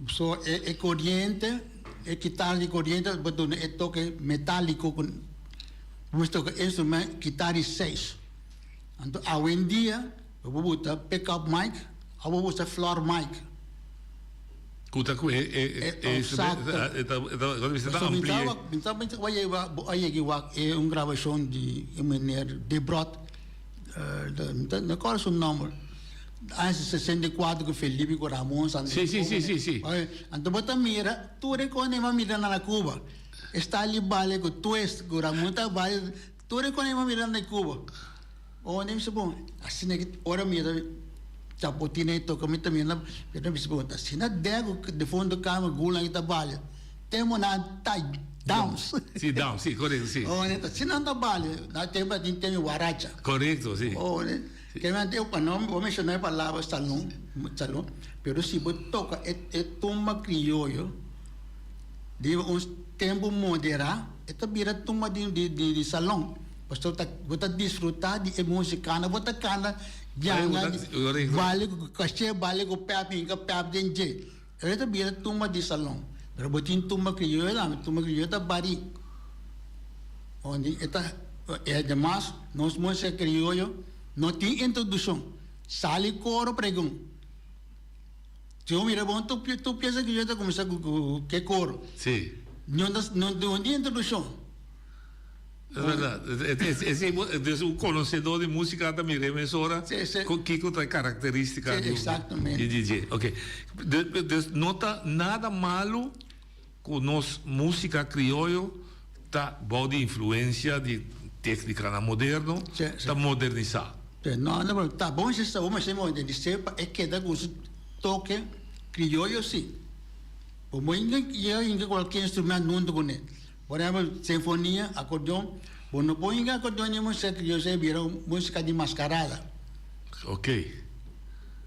Só é corrente, é guitarra de corrente, é toque metálico. Vamos tocar instrumento, guitarra 6. Então, hoje em dia, eu vou botar pick-up mic, eu vou botar floor mic. Kuta ko instrumento, está amplia. Então, é uma gravação de Debrot, não qual é o nome? Em 64 com Felipe com Ramon Sim. Então bota mira, tu reconhece uma mira na Cuba. Está ali bale com twist com Ramon tá bale, tu reconhece uma mira na Cuba. Oh, nem se bom. Assim que ora mira chapotina e toca mita mira, pero se bom. Assim na dego de fundo cama gula ita bale. Temo na tai. downs. Sì, down, sì, corretto, sì. Oh, se non da bale, da tempo di tempo guaracha. Corretto, sì. Oh, che mi hanno detto, non ho messo noi parlava salon, però si può toccare e tumba criollo, di un tempo moderato, e tabira tumba di salon. Basta você desfrutar de música, você canta, vale com pep, denje. Eu tô bira tumba de salão. Pero botin tumba crioulo tá bari. Onde é demais, nós música crioulo, não tem introdução. Sali coro pregão. Se eu mira bom, tu pensa que eu tô começando com que coro? Sim. Não tem introdução. É verdade. É um conhecedor de música da minha emissora, que outra característica de DJ. Ok. Nota nada malo com nossa música crioulo, tá boa de influência de técnica na moderno, tá modernizar. Não, tá bom se está uma semana de sepa é que dá com toque crioulo sim. O muito que qualquer instrumento não do né. Por exemplo, sinfonia, acordeão. Bom, não põe acordeão em música que eu sei virar música de mascarada. Ok.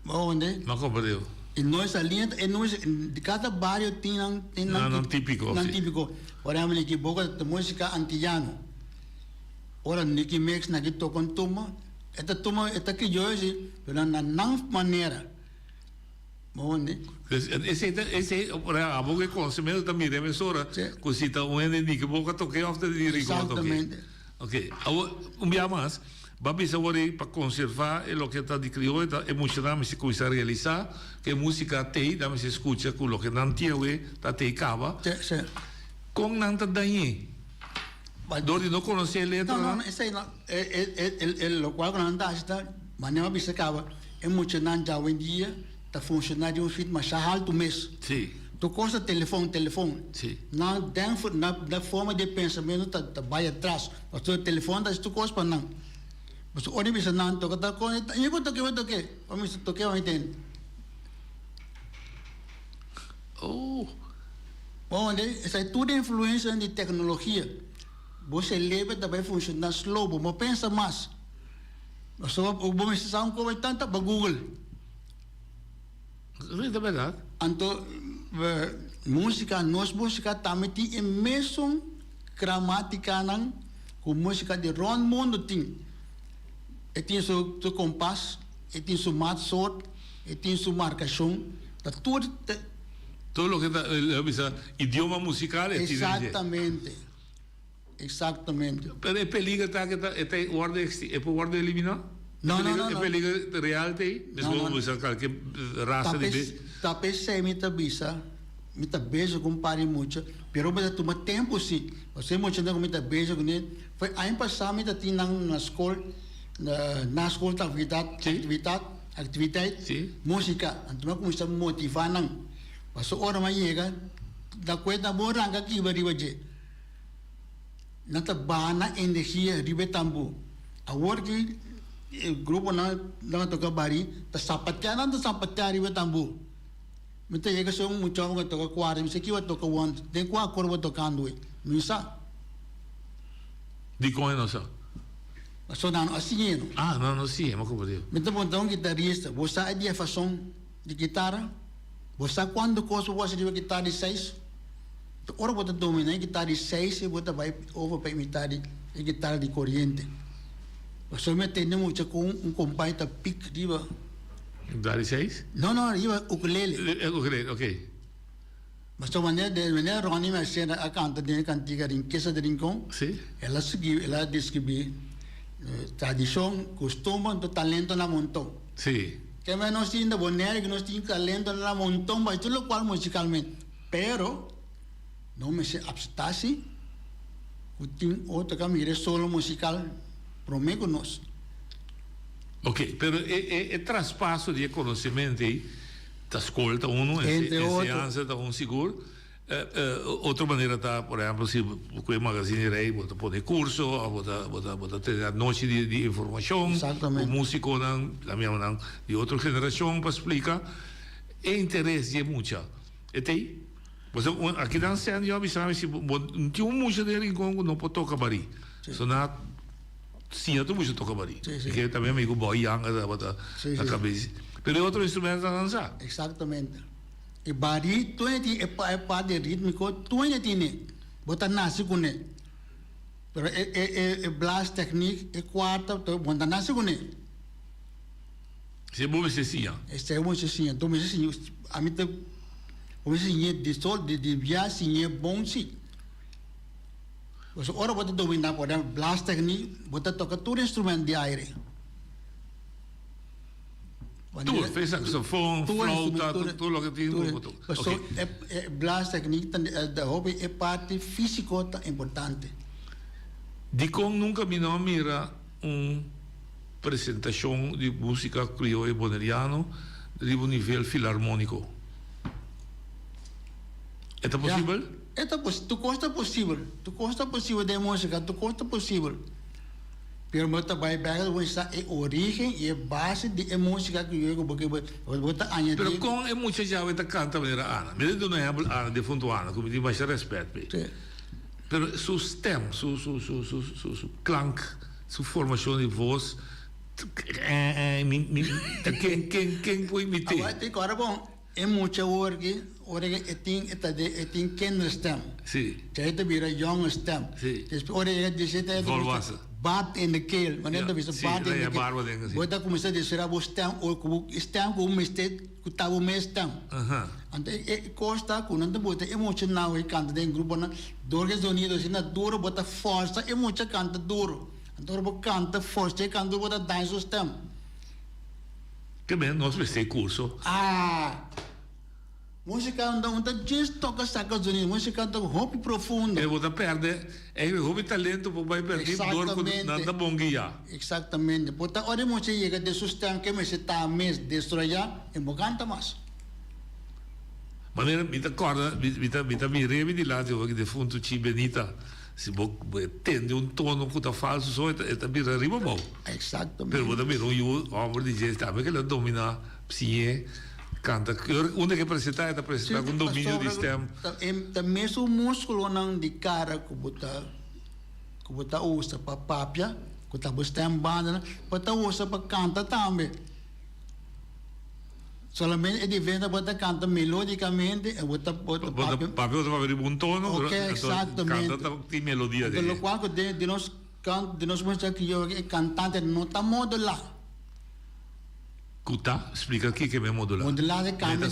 Onde? Não compreendo. E nós ali, de cada bairro tem não típico. Não típico. Por exemplo, aqui boca de música antillano. Ora, niki mix na que tocam tuma, esta que eu sei, pero na não maneira. Onde? Esse a boca conhecimento da minha emissora, così tá um ende que boca toquei off de ricordo. Exatamente. Ok. Dia mais, babi se vorrei para conservar e lo que tá de crioulo, tá emocionante se começar a realizar que música tem, da se escuta com lo que não tinha tá te cava. Com não tá daí. Dori não conhecer letra. Não, esse não é lo qual não dá está, mas não bisa cava. É muito não já hoje em dia tá funcionando de um jeito mais alto mesmo. Sim. Tu costa telefone. Sim. Na forma de pensamento tá vai atrás. O teu telefone tá tu costa para não. Mas o ônibus não toca tá com e eu toquei. Vamos toquei eu entendo. Oh. Onde essa é tudo influência de tecnologia. Você leva também funcionar slow, mas pensa mais. Só o bom é como tanto para Google. É verdade. Então, nossa música também tem a mesma gramática com música de Ron Mundo tem. E tem seu compasso, e tem seu matsort, e tem sua marcação. Tudo o que é idioma musical é exatamente. Pero é perigo tá que é ordem eliminar? Não. É perigo real tem? Mesmo qualquer raça de Tapi saya minta beijo com pare muito, pero mas tu tempo sim. Você muito não minta beijo com ele. Foi aí passar minta tinha na escola atividade, música. Então começa a motivar não. Mas hora mais chega da coisa moranga aqui baribaje. Nata bana energia ribetambu. A work grupo na toca bari, ta sapatya ribetambu. Mita yega song mucho nga toka kwari, misa kiwa toka one, den kwa korwa tokando e. Misa. Di come non so. So nano asino. Ah, no, sì, ma come dico. Mita ponta un chitarrista, você é de fação de guitarra? Você quando coisa você de guitarra de 6? Ora bota domina guitarra de 6 e bota vai over para imitar de guitarra de corrente. Você me tem muito com companheiro da pick diva. Dari 6? No, iba ukulele. Ukulele, ok. Mas a maneira Ronnie me cena a canta de cantiga em que se rincon. Sim. Ela descreve tradição, costume, do talento na montão. Sim. Que nós temos boneira que nós temos talento na montão, mas tudo qual musicalmente. Pero não me se abstase, o tem outra camisa solo musical, prometo nós. Ok, pero é traspasso de conhecimento aí, da escolta uno, enseñanza da seguro. Outra maneira tá, por exemplo, se o magazine rei bota pôr curso, bota ter a noite de informação, o músico da minha de outra geração para explicar, é interesse é muito. E tem? Pues aqui dan sen yo bisa si tinha música de rincón não pode tocar bari. So na sim tu música toca bari. Que também amigo boy yang ada bota a cabeça. Pero é outro instrumento a dançar. Exatamente. E bari tu é parte rítmico, tu é tine. Bota nasce com ne. Pero é blast technique é quarta, tu bota nasce com ne. Se bom se sim. Este é bom se sim. Tu me sim, a mim te o sim de sol de via sim é bom sim. Mas ora bota dominar por blast technique, bota toca todo instrumento de aire. Tu fez saxofone, flauta, tudo o que tem. So blast technique da hobby é parte física importante. De como nunca me não mira apresentação de música criolla boneriano de um nível filarmônico. É possível? Tu costa possível de música, tu costa possível. Pero bota vai pegar a origem e a base de música que eu bota añadir. Pero com é muita já vai canta maneira Ana. Me deu um exemplo Ana de fundo Ana, como diz mais respeito. Pero su stem, su clank, su formação de voz, quem pode imitar? Agora bom, é muita origem tem kinder stem. Sim. Zij te weer een jonge stem. Dus je zit baat in de keel. Wanneer dat is baat in de keel. Wordt dat começar a dizer a stem como mistet kutabu me stem. Ante costa com não bota emocional e canta dentro grupo na dorge sonido assim na duro bota força e muita canta duro. Então bota canta força e canta bota dança stem. Que bem, nós fizemos curso. Música não just toca saca os unidos, música não hobby profundo. É você perde, é hobby talento para vai perder dor com nada bom guia. Exatamente. Porta ora música chega de sustento que me se tá mes destroyar e mo canta mais. Maneira me acorda, me revi de lá de fundo ci benita. Se você tende tono que está falso, só é também arriba bom. Exatamente. Pero você vê homem de jeito também que ele domina psique. Canta, onde que apresentar com domínio de stem. É mesmo músculo não de cara que você usa para papia, que você stem banda, você usa para cantar também. Solamente é diferente você canta melodicamente, você papia você vai ver um tono, exatamente. Canta tem melodia dele. Pelo qual de nós música que eu cantante não está modular. Kuta, explica aqui que é modular. Modular é câmbio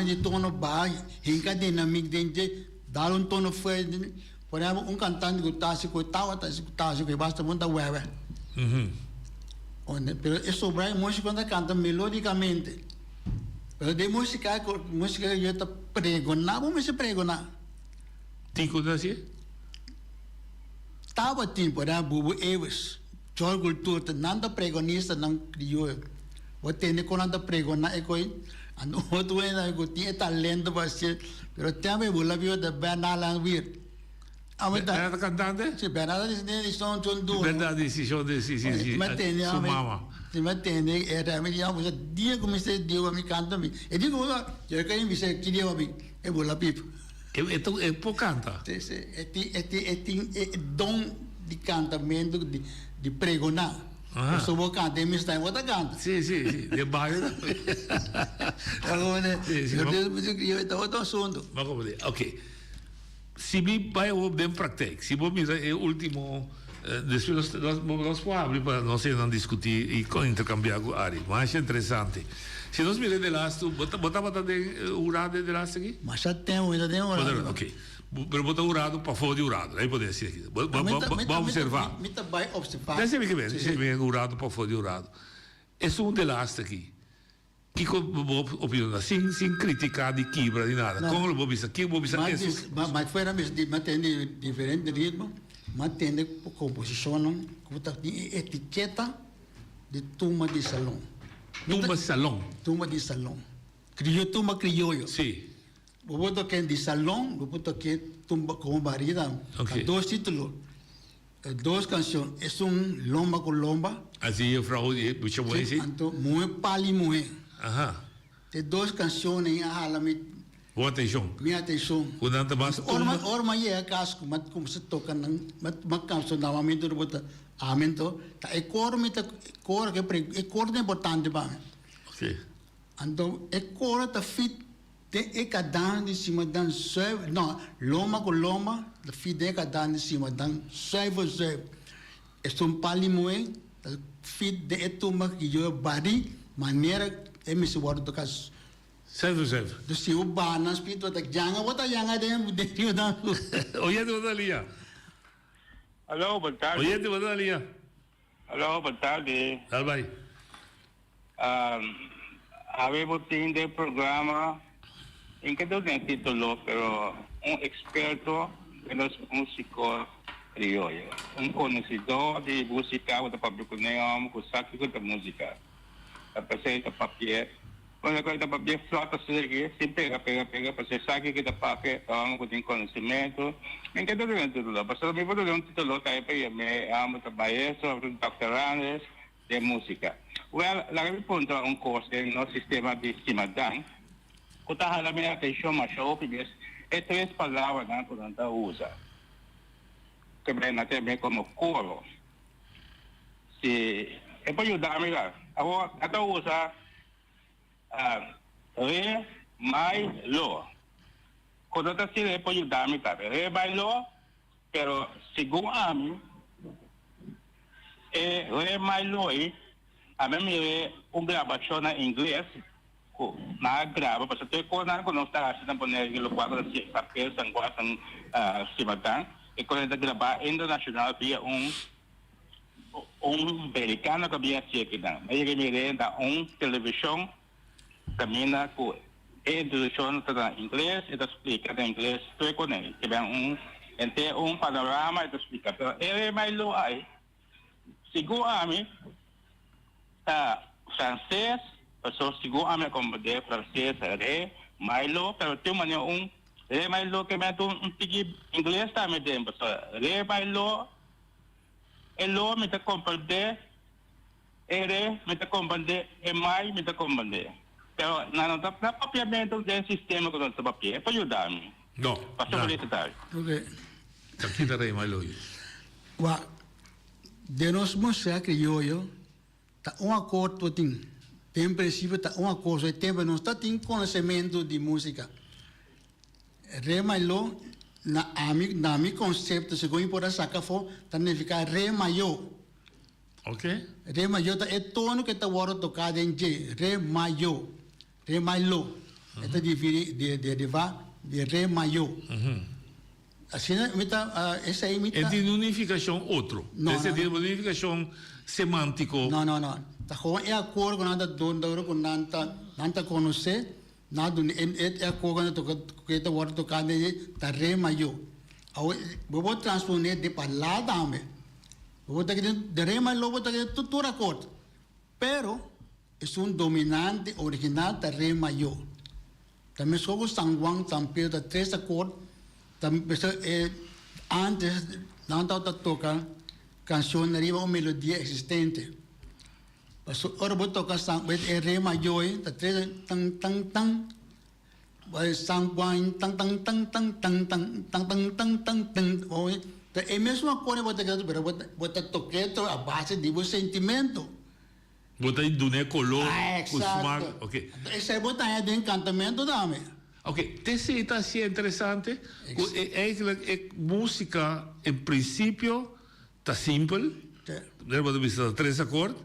de tono baixo, hinca dinâmica de dar tono forte. Por exemplo, cantante que está se coitava, que basta muito web. Pero é sobre a música quando canta melodicamente. Pero de música que eu estou pregonar, vamos se pregonar. Tico assim? Tava por exemplo, Bubu Eves. Jol cultura nanda pregonista não criou. O tem que nanda pregona é coi. Ando outro é na tinha talento para ser, pero também bola viu da Bernardo Vir. Era cantante? Sim, Bernardo de São João do. Verdade, sim. Mas tem, sua mama. Mas tem, era me já você dia comecei deu a me canta me. E digo, eu quero me ser que deu a me. É bola pipo. É por canta. É dom de cantamento de pregonar. Eu sou bom cantar, me está em outra canta. Sim, de bairro. Agora, eu estou outro assunto. Mas como dizer, ok. Se me vai bem prática, se vou mirar o último, depois nós podemos abrir para nós não discutir e intercambiar com a área, mas é interessante. Se nós miramos de lá, bota de urado de lá aqui? Mas já tem urado. Ok. Pero botar urado para fora de urado, aí pode ser aqui. Vamos observar. Deixa eu ver se vem urado para fora de urado. É de lá aqui. Que opinião, sem criticar de quebra de nada. Como eu vou pensar? Que vou pensar? Mas fora tem diferente ritmo, mas tem composição, tem etiqueta de turma de salão. Turma de salão. Turma crioulo. Sim. Vou tocar de salão, vou tocar tumba como barida. Dois títulos, duas canções. É lomba com lomba. Assim eu falo, puxa muito. Então, mulher pali mulher. Tem duas canções em a halame. Com atenção. Minha atenção. Com tanta mais. Orma é casco, mas como se toca não, mas canso normalmente do bota amento, tá é cor que é cor importante ba. Ok. Então é cor tá fit é cadan de cima dan serve, não, loma com loma, tá fit é cadan de cima dan serve. É um palimoe, fit de etuma que eu body maneira é me se guarda do caso. Serve. Dus die op banen speelt wat ik janga, wat ik janga de die dan. Oye, de Bodalia. Alô, boa tarde. Oye, de Bodalia. Alô, boa tarde. Albai. Habemos de programa em que não tem título, pero experto de los músicos criollos. Conhecedor de música, do público neon, que sabe da música. A pessoa de papel. Quando a coisa para flota se pega, para você sabe que dá para que algum tem conhecimento. Nem que tudo dentro do lá. Pastor, me vou dar título que é me amo trabalhar sobre doctorantes de música. Well, lá que ponto curso no sistema de Simadang. Kuta hala me atenção mas show porque é três palavras na que usa. Que bem até bem como coro. Se é para ajudar-me lá. Agora, até usa re, mai, lo. Quando está se pode ajudar-me, tá? Re, mai, lo, pero segundo a mim, re, mai, lo, a mim é gravação em inglês, na grava, porque tem coisa que não está assim, por exemplo, quando se papel, sanguão, Simadang, e quando está gravar internacional via americano que via aqui, não. Aí que me renda televisão camina com introdução para inglês e explica em inglês tudo com ele que bem ente panorama e explica pero ele mais lo aí segundo a mim francês pessoa segundo a mim como de francês é mais lo pero tem uma ele mais lo que me tigi inglês também tem pessoa ele mais lo ele me te compreender ele me te compreender e mais me te compreender. Pero na papiamento del sistema con il papel è per aiutarmi. No. Posso volete dare? Ok. Aqui está aí, Malo. Wa de nós música criollo tá acordo tem princípio tá acordo e tempo não está tem conhecimento de música. Re maior na mi conceito segundo por essa café tá ficar re maior. Ok. Re maior é tono que tá agora tocado em G. Re maior. Re maior. Esta deriva de re maior. Assim, essa aí é de unificação outro. Essa é de unificação semântico. Não. Tá com é acordo com nada dono com nada conhecer. Nada é acordo com que tá agora tocado em tá re maior. Vou transponer de palavra também. De re maior vou ter tudo acordo. Pero es un dominante original de re mayor. También somos San Juan, San Pedro, tres acordes. También antes no tocar canción arriba una melodía existente. Ahora voy a tocar re mayor, tres tan San Juan tan. El mismo acorde voy a tocar, pero voy a tocar a base de un sentimiento. Botar em duné color, exato. Ok. Esse é botar de encantamento também. Ok. Esse está assim interessante. É música, em princípio, está simples. Lembra de três acordes.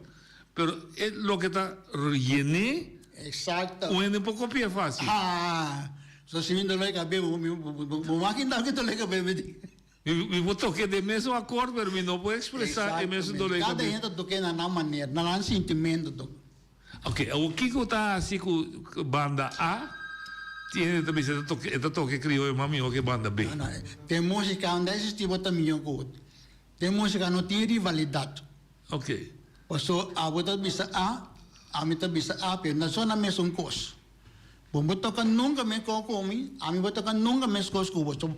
Mas é o que está rellené. Exato. Um pouco mais fácil. Só se vindo lá e cabelo, vou máquina que estou lá e cabelo. Eu vou tocar de mesmo acorde, mas não vou expressar de mesmo do legal. Cada gente toca na maneira, na sentimento. Ok, o que está assim com banda A, tem também se toca criou mami o que banda B. Tem música onde existe bota melhor que outro. Tem música não tem rivalidade. Ok. Passou a bota bisa a mim bisa A, pero na zona mesmo coisa. Bom toca nunca me comi, a mim toca nunca me coisa com você.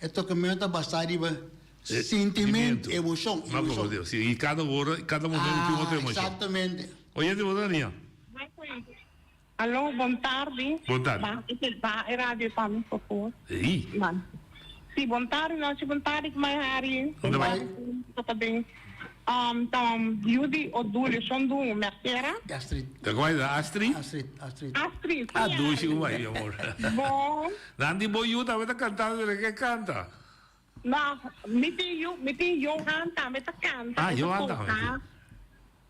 Esto que me está basado en sentimento, emoção. Mas, por Deus, e cada hora, cada momento tem outra emoção. Exatamente. Oye, de Bodalia. Alô, boa tarde. Boa tarde. É rádio para mim, por favor. Ih. Mano. Sim, boa tarde. Nós boa tarde, como é a área? Onde vai? Também. Então, Judy Odúlio, são do Merceira. Astrid. Agora é Astrid? Astrid. Astrid. Ah, duas, uma aí, amor. Bom. Nandi Boyu também está cantando, ele quer canta. Não, me tem Johan também tá cantando. Ah, Johan também.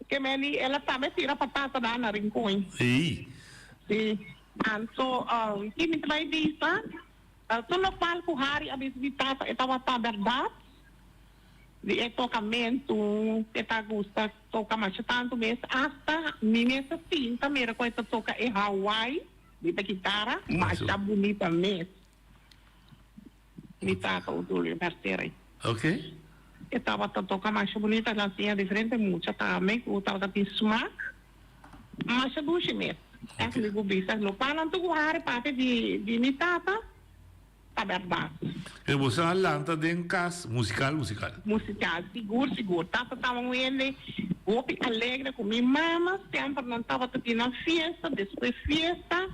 Que meni, ela também tira patata da na rincon. Sim. Sim. So, que me vai dizer, so no palco hari abis vitata etawa ta verdade. De tocamento, que tá gusta toca mais tanto mês, hasta minha assim, também a coisa toca em Hawaii, de guitarra, mas tá bonita mesmo. Me tá o Túlio Merceira. Ok. Eu estava tocando mais bonita, ela tinha diferente muito, também, eu estava com smack, mas é duche mesmo. É que eu vi, no palan tu guarda parte de mitata, tá verdade. E você alanta de casa, musical. Musical, seguro. Tava ele, golpe alegre com minha mama, sempre não estava aqui na festa, depois festa,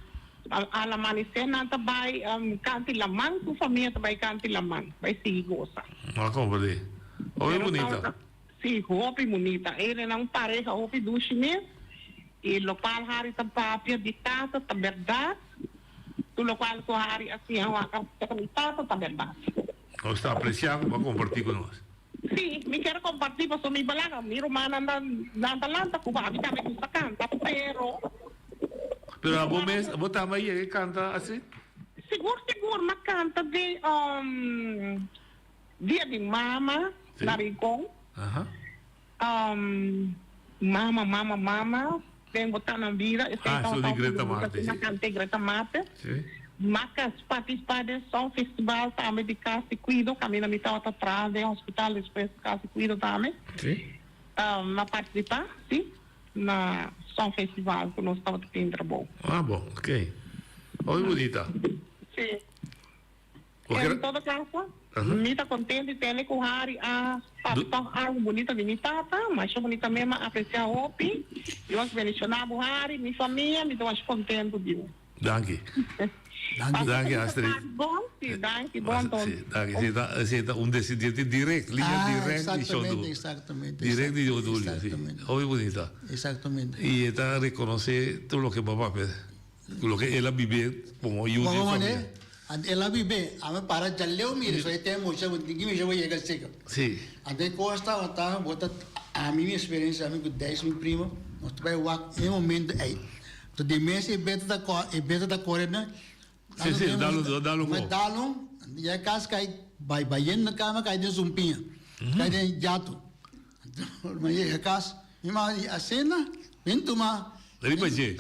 al amanhecer não vai cantar lamang, com família vai cantar lamang, vai seguir gosta. Não compreende. Oi, bonita. Sim, roupa bonita. Ele não pareja roupa do chinês. E local hari tapapia de casa, tá verdade. O local com hari assim, a casa, tá verdade. Você está apreciando para compartilhar conosco? Sim, me quero compartilhar para sua balaga. Mi romana nanda com a vida me gusta cantar, pero a vos também aí canta assim? Seguro, mas canta de Dia de Mama, na Rincon. Mama, tem botar na vida. Sou de Greta Mate. Cantei Greta Mate. Marcas participar de um festival também de casa e cuido, caminho me estava atrás de hospital, depois casa e cuido também. Na participar, sim, na um festival que nós estávamos tendo bom. Ah, bom, ok. Oi, bonita. Sim. Em todo caso, me está contente de ter com o Harry algo bonito de minha tata, mas eu bonita mesmo apreciar o OPI. Eu acho mencionar o Harry, minha família, me estou contente de mim. Danke. Danke, Astrid. Bom, sim, danke, bom. Você está decidente direto, linha direta de Xodú. Exatamente. Direto de Odúlio. Oi, bonita. Exatamente. E está reconocer tudo o que papá pede. Lo que ela vive como ayuda de familia. Ela vive, a mim para jaleu mire, só tem moça, ninguém me chama chega seca. Sim. Até costa, bota a minha experiência, a mim com 10 mil primo, nós vai o em momento aí. Tu de mês e beta da corena. Sim, dá-lo. Mas dá-lo, e a casa cai, vai na cama, cai de zumpinha, cai de jato. Mas a casa, a cena, vem tomar. Riba je.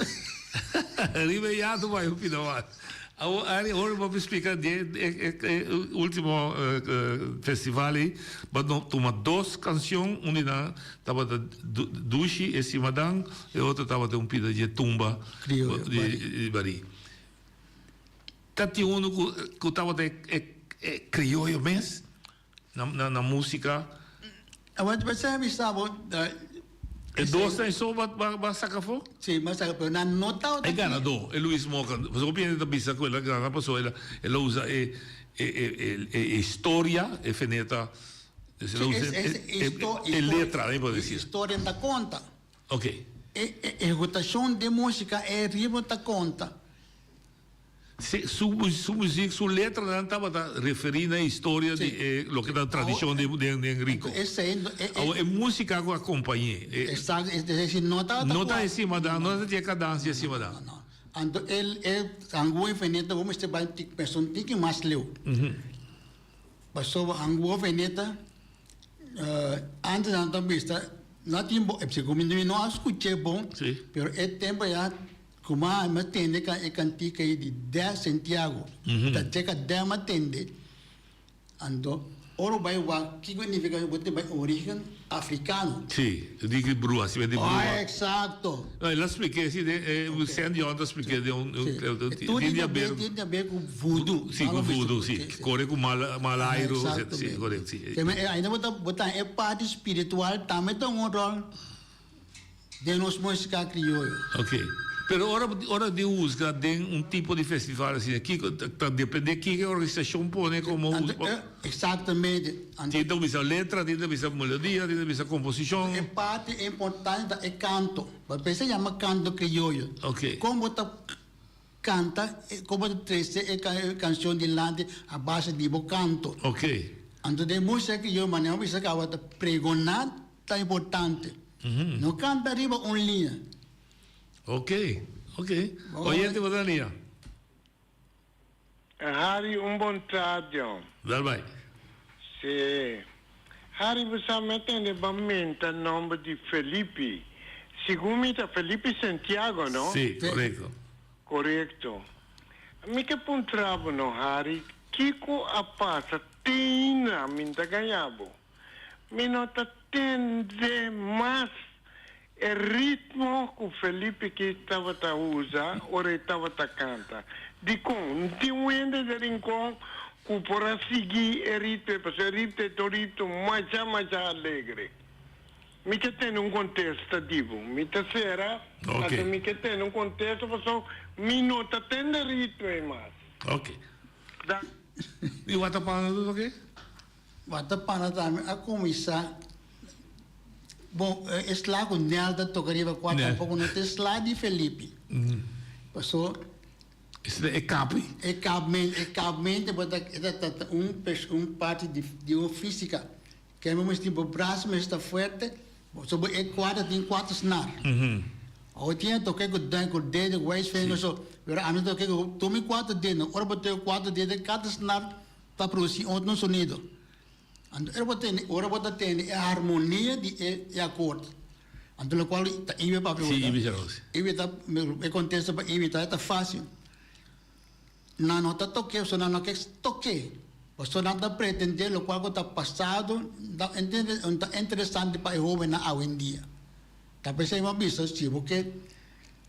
Riba jato vai o pidawat. Agora vamos explicar o último festival aí, toma duas canções, uma estava de Dushi e Simadang, e outra estava de pida de Tumba de Bari. Tati uno que estava de crioulo mesmo na música. Agora você sabe E dois tem só para sacar fogo? Sim, mas saca na nota é ganador, é Luiz Moca. Você compreende da pista com ela, a pessoa ela usa história, é feneta, é letra, nem pode dizer. História da conta. Ok. Executação de música é ritmo da conta. Sua música, sua letra não estava referindo à história de lo que da tradição de Enrico. É música que acompanha. Exato, nota em cima da, nota de cadência em cima da. Então ele angua veneta, vamos ter bastante pessoa que mais leu. Passou angua veneta, antes da entrevista, não tinha bom, não escutei bom, pero é tempo já como mas tende que é cantica de 10 Santiago, da checa 10 matende, ando oro vai o que significa bote vai origem africano. Sim, eu digo brua, assim de brua. Ah, exato. Ela expliquei assim, o Sandy ontem expliquei de tinha a ver com voodoo. Sim, com voodoo, sim. Corre com malairo, sim, correto, sim. Ainda botar é parte espiritual também tem um rol de nossa música crioula. Ok. Pero ora de busca de un tipo de festival assim, aqui depende de que a organização põe como exatamente. Tem que ver a letra, tem que ver a melodia, tem que ver a composição. É parte importante é canto. Porque se chama canto criollo. Ok. Como tá canta, como trece é canção de lante a base de canto. Ok. Então de música que eu manejo, isso que eu pregonar tá importante. Não canta arriba uma linha. Ok. Oyente, boa linha. Harry, bom tarde. Dá vai. Sim. Harry, você me tem o nome de Felipe. Segundo me Felipe Santiago, não? Sim, correto. Correto. Me que pontrava, não, Harry? Kiko a passa tina minta ganhabo. Me nota tende mais o ritmo que o Felipe que estava a usar, ora estava a cantar. Dico, não tem um ende de rincão que para seguir o ritmo, porque o ritmo é o ritmo mais alegre. Me que tem um contexto, digo, me te será, mas me que tem um contexto, porque me nota tende ritmo e mais. Ok. E o Watapana tudo ok? Watapana também, a começar. Bom, esse lá com o Nelda tocaria quatro um pouco, não tem slide de Felipe. Passou. Isso é capi? É cabmente, mas parte de uma física. Que é mesmo tipo, o braço mas está forte, sobre é quadra, tem 4 snar. Eu tinha toquei com o dedo, o ex finger, a mim toquei com, tomei 4 dedos, agora botei 4 dedos, cada snar para produzir outro sonido. Ora bota tem a harmonia de acordo. Então, o qual está indo para evitar o contexto para evitar é fácil. Não nota toquei, só não que toquei. Só não está pretendendo o qual está passado, está interessante para o jovem na hoje em dia. Está pensando uma vista, se porque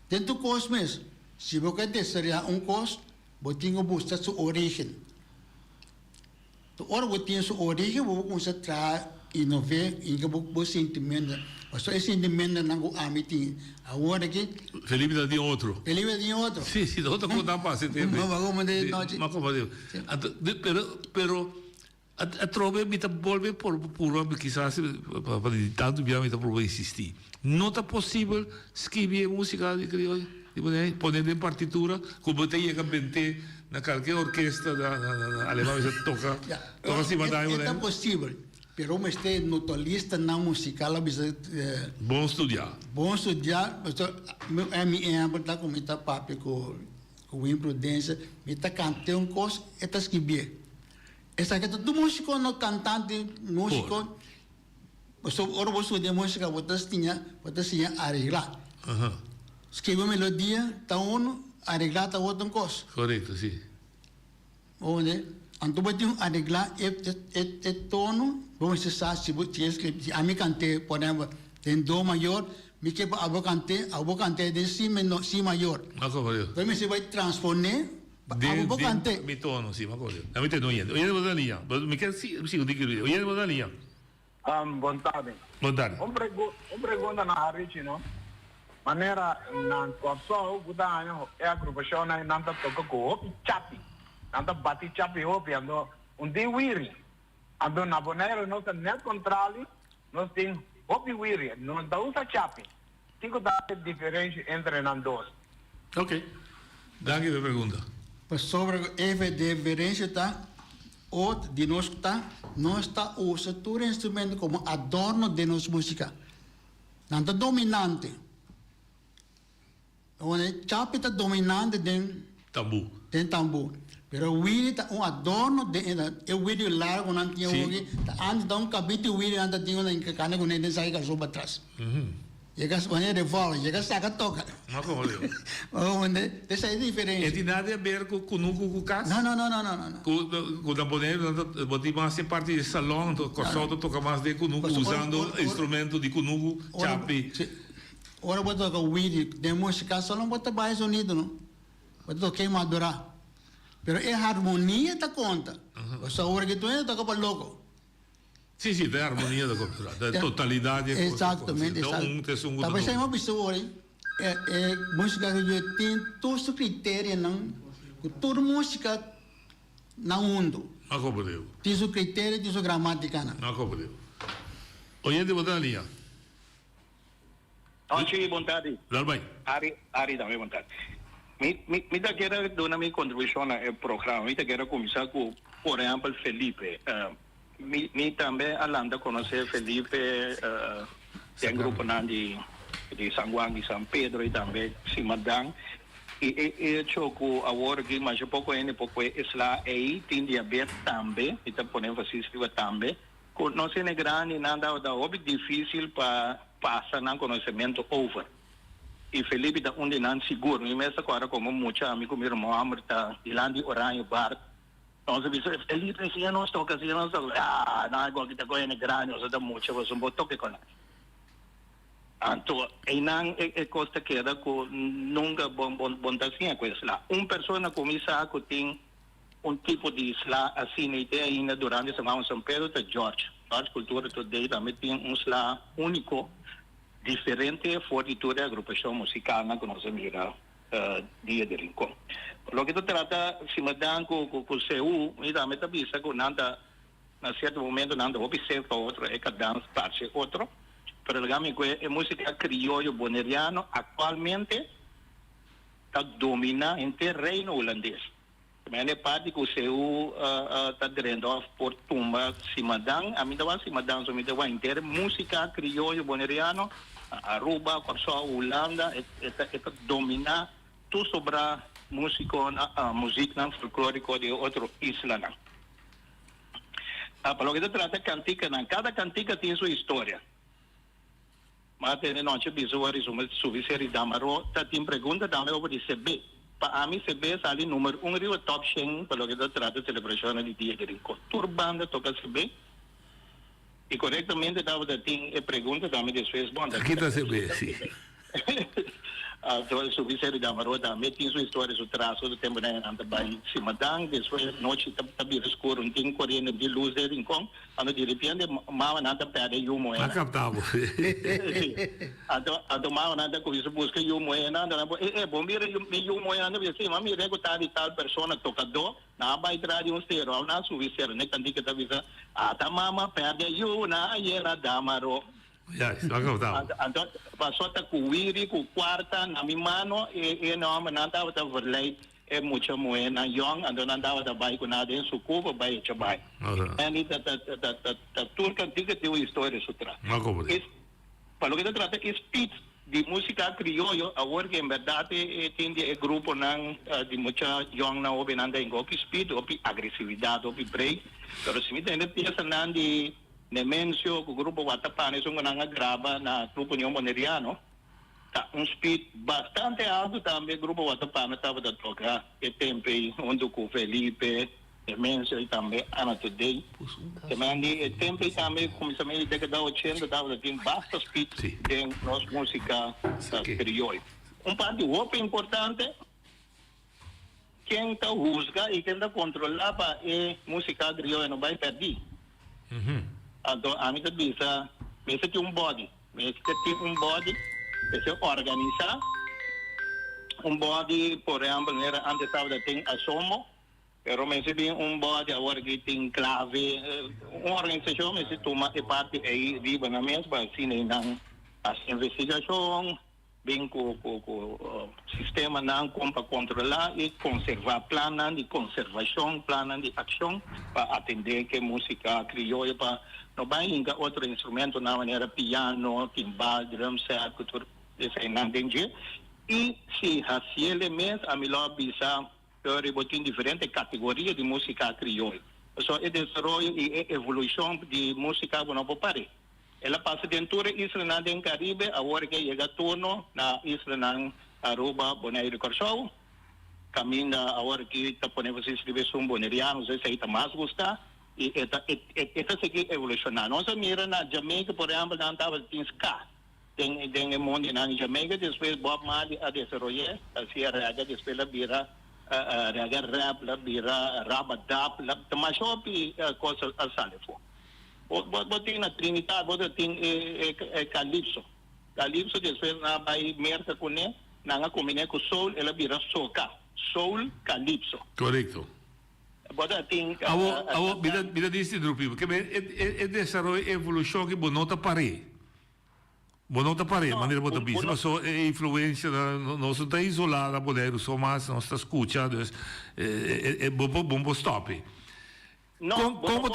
dentro do curso mesmo, se você desejar curso, você tem que buscar sua origem. Ora você tem sua origem, você concentrar e não ver em que você sentimento. Mas esse sentimento não é amigo. Agora que Felipe está de outro. Felipe tem outro. Sim, outro que não passa tempo. Mas como Deus. Pero a trova me volve por quizás para tanto bem me por insistir. Não está possível escrever música de crioulo, poner em partitura, como tem que cantar na qualquer orquestra da alemã você toca acima da água. É possível. Pero uma este notolista na musical bom estudar. Bom estudar, a minha está com muita papo com imprudência, me está cantando coisa, está escrevendo. Essa que do músico no cantante, músico, ora você de música, você tinha arreglar. Escreve melodia, tá arreglar tá outra coisa. Correto, sim. Onde? Então você tem arreglar é tono, vamos dizer se a mim cantei, por exemplo, tem dó maior, me que a vou cantar de si maior. Então você vai transformar mi tono, sì, ma cosa? Non mi tengo niente. Oye, buona linea. Mi chiedo sì, dico. Oye, buona linea. Buon tardi. Buon tardi. Un pregunta na Harici, no? Manera nan corso gudanyo e agrupazione nan ta tocco ko chapi. Nan ta bati chapi hopi ando un di wiri. Ando na bonero no sta nel contrali, no stin hopi wiri, non da usa chapi. Tinko da differenza entre nan dos. Ok. Danke per pergunta. Sobre a diferença está, o de nós está usa todo instrumento como adorno de nossa música. Não está dominante. Onde chapi está dominante den tambu. Den tambu. Pero o wiri está adorno de o wiri largo não tinha wiri. Antes dá cabito wiri antes tinha na encacana com ele sai com sopa atrás. Chega a revólver, chega a saca toca. Ma come Leo? Onde? Essa é a diferença. E tem nada a ver com o caso? Não. Com o bonero, botar mais parte do salão, o corsoto toca mais de kunuku, usando instrumento de kunuku, chapi. Ora você toca o vídeo, de música, só não bota mais sonido, não? Você toca em madurar. Pero é harmonia da conta. Você hora que tu toca para louco. Sì, sì, è armonia da totalità. Esattamente. Talvez seja uma pessoa, hein? música que eu tenho todos os critérios não, toda música no mundo. Não compreendo. Tem o critério, tem a gramática não. Não compreendo. Oyente, boa tarde. Oggi, buon tardi. Dalbai. Ari, dammi buon tardi. Mi da chiedere una mia contribuzione al programma. Mi da chiedere cominciare con, per esempio, Felipe. Mi també all'anda conosce Felipe del gruppo di San Juan di San Pedro e també Simadang. E ciò che lavoro che ma poco è la EI, quindi abbiamo també, e te pone enfasi scrive també, non se ne grandi, non da hobby difficile per passare un conoscimento over. E Felipe da onde non sicuro, mi messa qua come molti amici mi Muhammad da di Landi Oranho Bar. Non si dice Felipe se non sto così non sto no qualche cosa ne grande, o da molti was un botto che con. Anto e non è cosa che da con nunca bondasia questa. Un persona come sa che tem un tipo di sla assim idea in durante semana San Pedro da George cultura today da metti un sla unico differente fornitura agrupazione musicale che non si mira dia de rincón. Lo que se trata si me dan con CEU y da meta visa con nada a cierto momento nada observa otro e cada dance parte otro pero digamos que es música criollo boneriano actualmente está domina en el reino holandés. Mene parte que o CEU está dando por tumba Simadang, a mim dava Simadang, so me dava inteira música criollo boneriano, Aruba, Corso, Holanda, está domina tudo sobre música folclórica de outra isla. Para o que se trata cantica, cada cantica tem sua história. Mas tem noite bisua resume subiseri damaro, tá tem pergunta também over de CB. Para mim CB sali número 1 rio top 100 para o que se trata celebração de dia de rico. Turbanda toca CB. E corretamente dava da tem pergunta também de Facebook. Aqui está CB, sim. Então, subiseri damaro também tem sua história, seu traço do tempo na anda bem Simadang, depois noite também escuro, um tem corrente de luz de rincón, ando de repente mal nada perde o moeda. Acabamos. Então mal nada com isso busca o moeda, nada bom mira o moeda, não sei, mas mira que tá de tal pessoa tocador, na vai trazer um estero, na subiseri, né, quando que tá visa, tá mama perde o na era damaro. Ya, acabamos. Então, passou a cuiri, com quarta, na minha mano, e não, mas não estava a verlei, é muito moeda, young, então não estava a bair com nada, em sucuba, bair, chabai. E tudo que tem uma história, sutra. Para o que se trata, speech de música criollo, agora que em verdade tem grupo de muita young na obi nanda em golpe speed, obi agressividade, obi break, mas se me tem essa nandi Nemensio, o grupo Watapane, são nga grava na grupo União Boneriano, tá speed bastante alto também, o grupo Watapane estava a tocar, e tempo onde com Felipe, Nemensio e também Ana Today. Também tempo também, começamento da década 80, estava a ter bastante speed em nossa música criollo. Parte outra importante, quem está juzga e quem está controlava é música criollo, não vai perder. Então, a mim bisa, bisa tem body, bisa tem body, bisa organizar body, por exemplo, antes estava tem assomo, pero bisa tem body agora que tem clave, organização, bisa toma parte aí riba na mesma, assim não as investigação, bem com sistema não para controlar e conservar plano de conservação, plano de ação para atender que música criollo para não vai ligar outro instrumento na maneira piano, timbal, drum set, cultura esse não entendi e se assim elementos a melhor bisa botin diferente categoria de música criollo. Só é desenvolvimento e evolução de música não pode parar. Ela passa dentro da isla na do Caribe, agora que chega turno na isla na Aruba, Bonaire do Corso, caminha agora que está podendo se escrever um boneriano, se aí está mais gostar e esta seguir evolucionando. Nós mira na Jamaica, por exemplo, não estava em ska, tem o mundo na Jamaica, depois Bob Marley a desenvolver, assim a rega, depois ela vira rega rap, ela vira rabadap, ela também só coisa a salefo. Botin na Trinidad, botin Calypso. Calypso después na vai merca com ele, na combina com soul, ela vira soca. Soul Calypso. Correcto. Bota tem Mira dice grupo, que é desarrollo evolução que bonota pare. Bonota pare, maneira bota bis, mas só é influência nós não está isolada, poder só mais nós está escutando, é bom stop. Como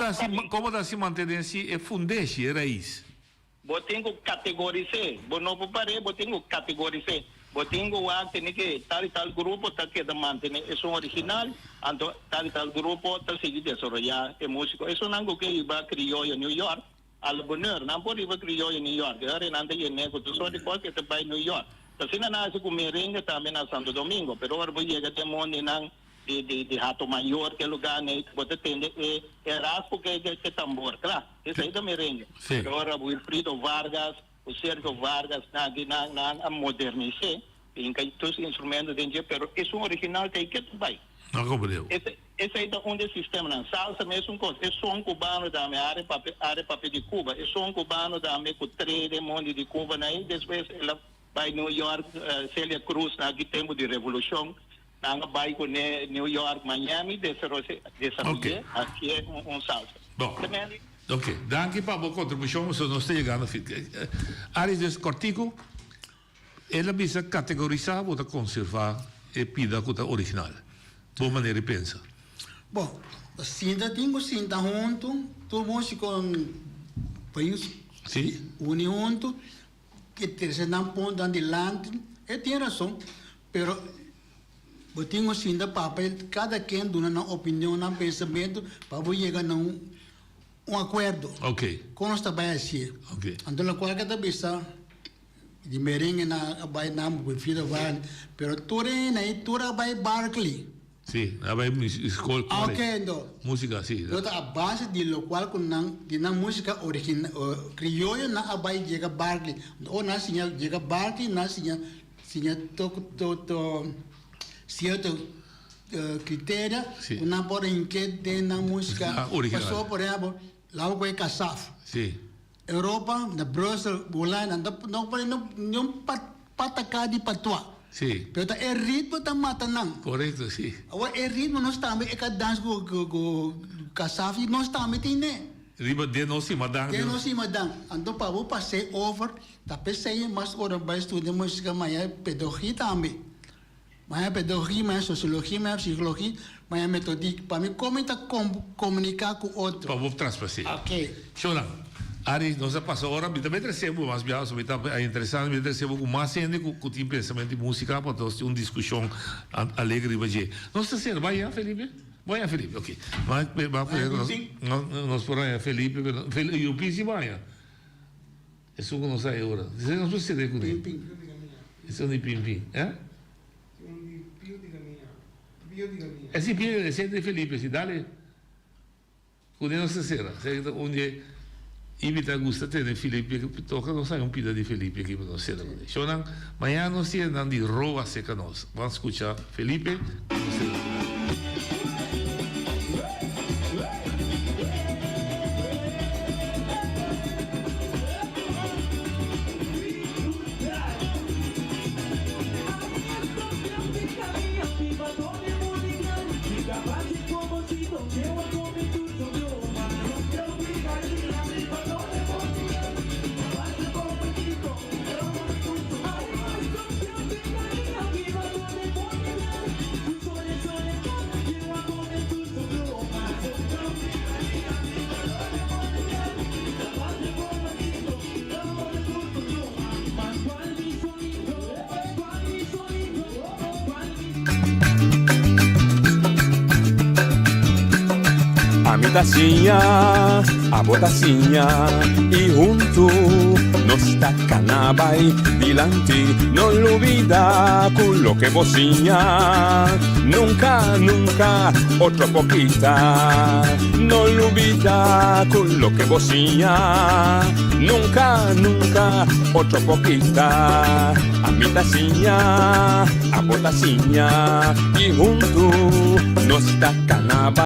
está se mantendo assim é fundeste, é raiz. Botengo categorizar, não pare, botengo categorizar. Botengo tem que tal grupo tá que manter é original, então tal grupo tá seguir desarrollar é músico. Isso não que iba criollo em New York, al bonheur, não pode iba criollo em New York. Agora não tem nego, tu só depois que tá vai New York. Tá sendo nasce com merengue também na Santo Domingo, pero agora vai chegar até monte não de Hato Maior, que lugar né, você tem é raspo que tambor, claro. Esse aí da merengue. Agora o Wilfrido Vargas, o Sérgio Vargas na modernizar, tem que todos os instrumentos dentro, pero é original que tu vai. Não compreendo. Esse aí da onde o sistema na salsa mesmo coisa, é som cubano da minha área papel de Cuba, é som cubano da minha com 3 monte de Cuba, aí depois ela vai New York, Celia Cruz, na que tempo de revolução, na vai com New York, Miami, desarrollar, aqui é salsa. Bom. Ok, danke para a boa contribuição, mas nós estamos chegando. Ares desse cortico, ela precisa categorizar, ou conservar e pida com a original. Boa maneira de pensar. Bom, sinta tenho sinta junto, todo mundo com país, une junto, que terceiro não ponto adelante, e tem razão, pero eu tenho sinta papel, cada quem dá uma opinião, um pensamento, para chegar a acordo. Ok. Com nós também assim. Ok. Então, qual que é a cabeça de merengue na vai na filho vai, pero tudo aí tudo vai Berkeley. Sim, vai escola. Ok, então. Música sim. Então a base de lo qual com na música original criollo na vai chega Berkeley. Ou na sinha chega Berkeley na sinha to certo critério, não pode que na música. Passou por exemplo lá o que é Kassaf. Sim. Europa, na Brussels, Bolândia, não pode não patacar de patois. Sim. Pero é ritmo da mata não. Correto, sim. O ritmo nós também é que dança com Kassaf nós também tem né. Riba de nós sim madang. De nós sim madang. Então para eu passei over, tá pensei mas ora vai estudar música mais pedagogia também. Mais pedagogia, mais sociologia, mais psicologia, mais metodika. Para mim, como está comunicar com outro. Para você transpassar. Ok. Shonan, Ari, nós passamos agora, também recebo mais bias, é interessante, me recebo com mais gente que tem pensamento de música, para ter uma discussão alegre e nós está sendo, vai, Felipe? Vai, Felipe, ok. Mas nós porém, Felipe, e o Pisi vai. Isso que não sai agora. Isso não sucede com ele. Isso é um pim-pim, é? É assim, é sempre Felipe, assim, dá-lhe. Quando não se será, onde invita gusta ter Felipe, que toca, não sai pida de Felipe aqui para nós ser. Shonan, amanhã nós temos de roa seca nós. Vamos escutar Felipe. A botacinha e junto nos tacanabay dilante, no olvida con lo que bocinha, nunca, nunca, otro poquita, no olvida con lo que bocinha, nunca, nunca, otro poquita, a mi tacinha, a botacinha y junto nos tacanabay.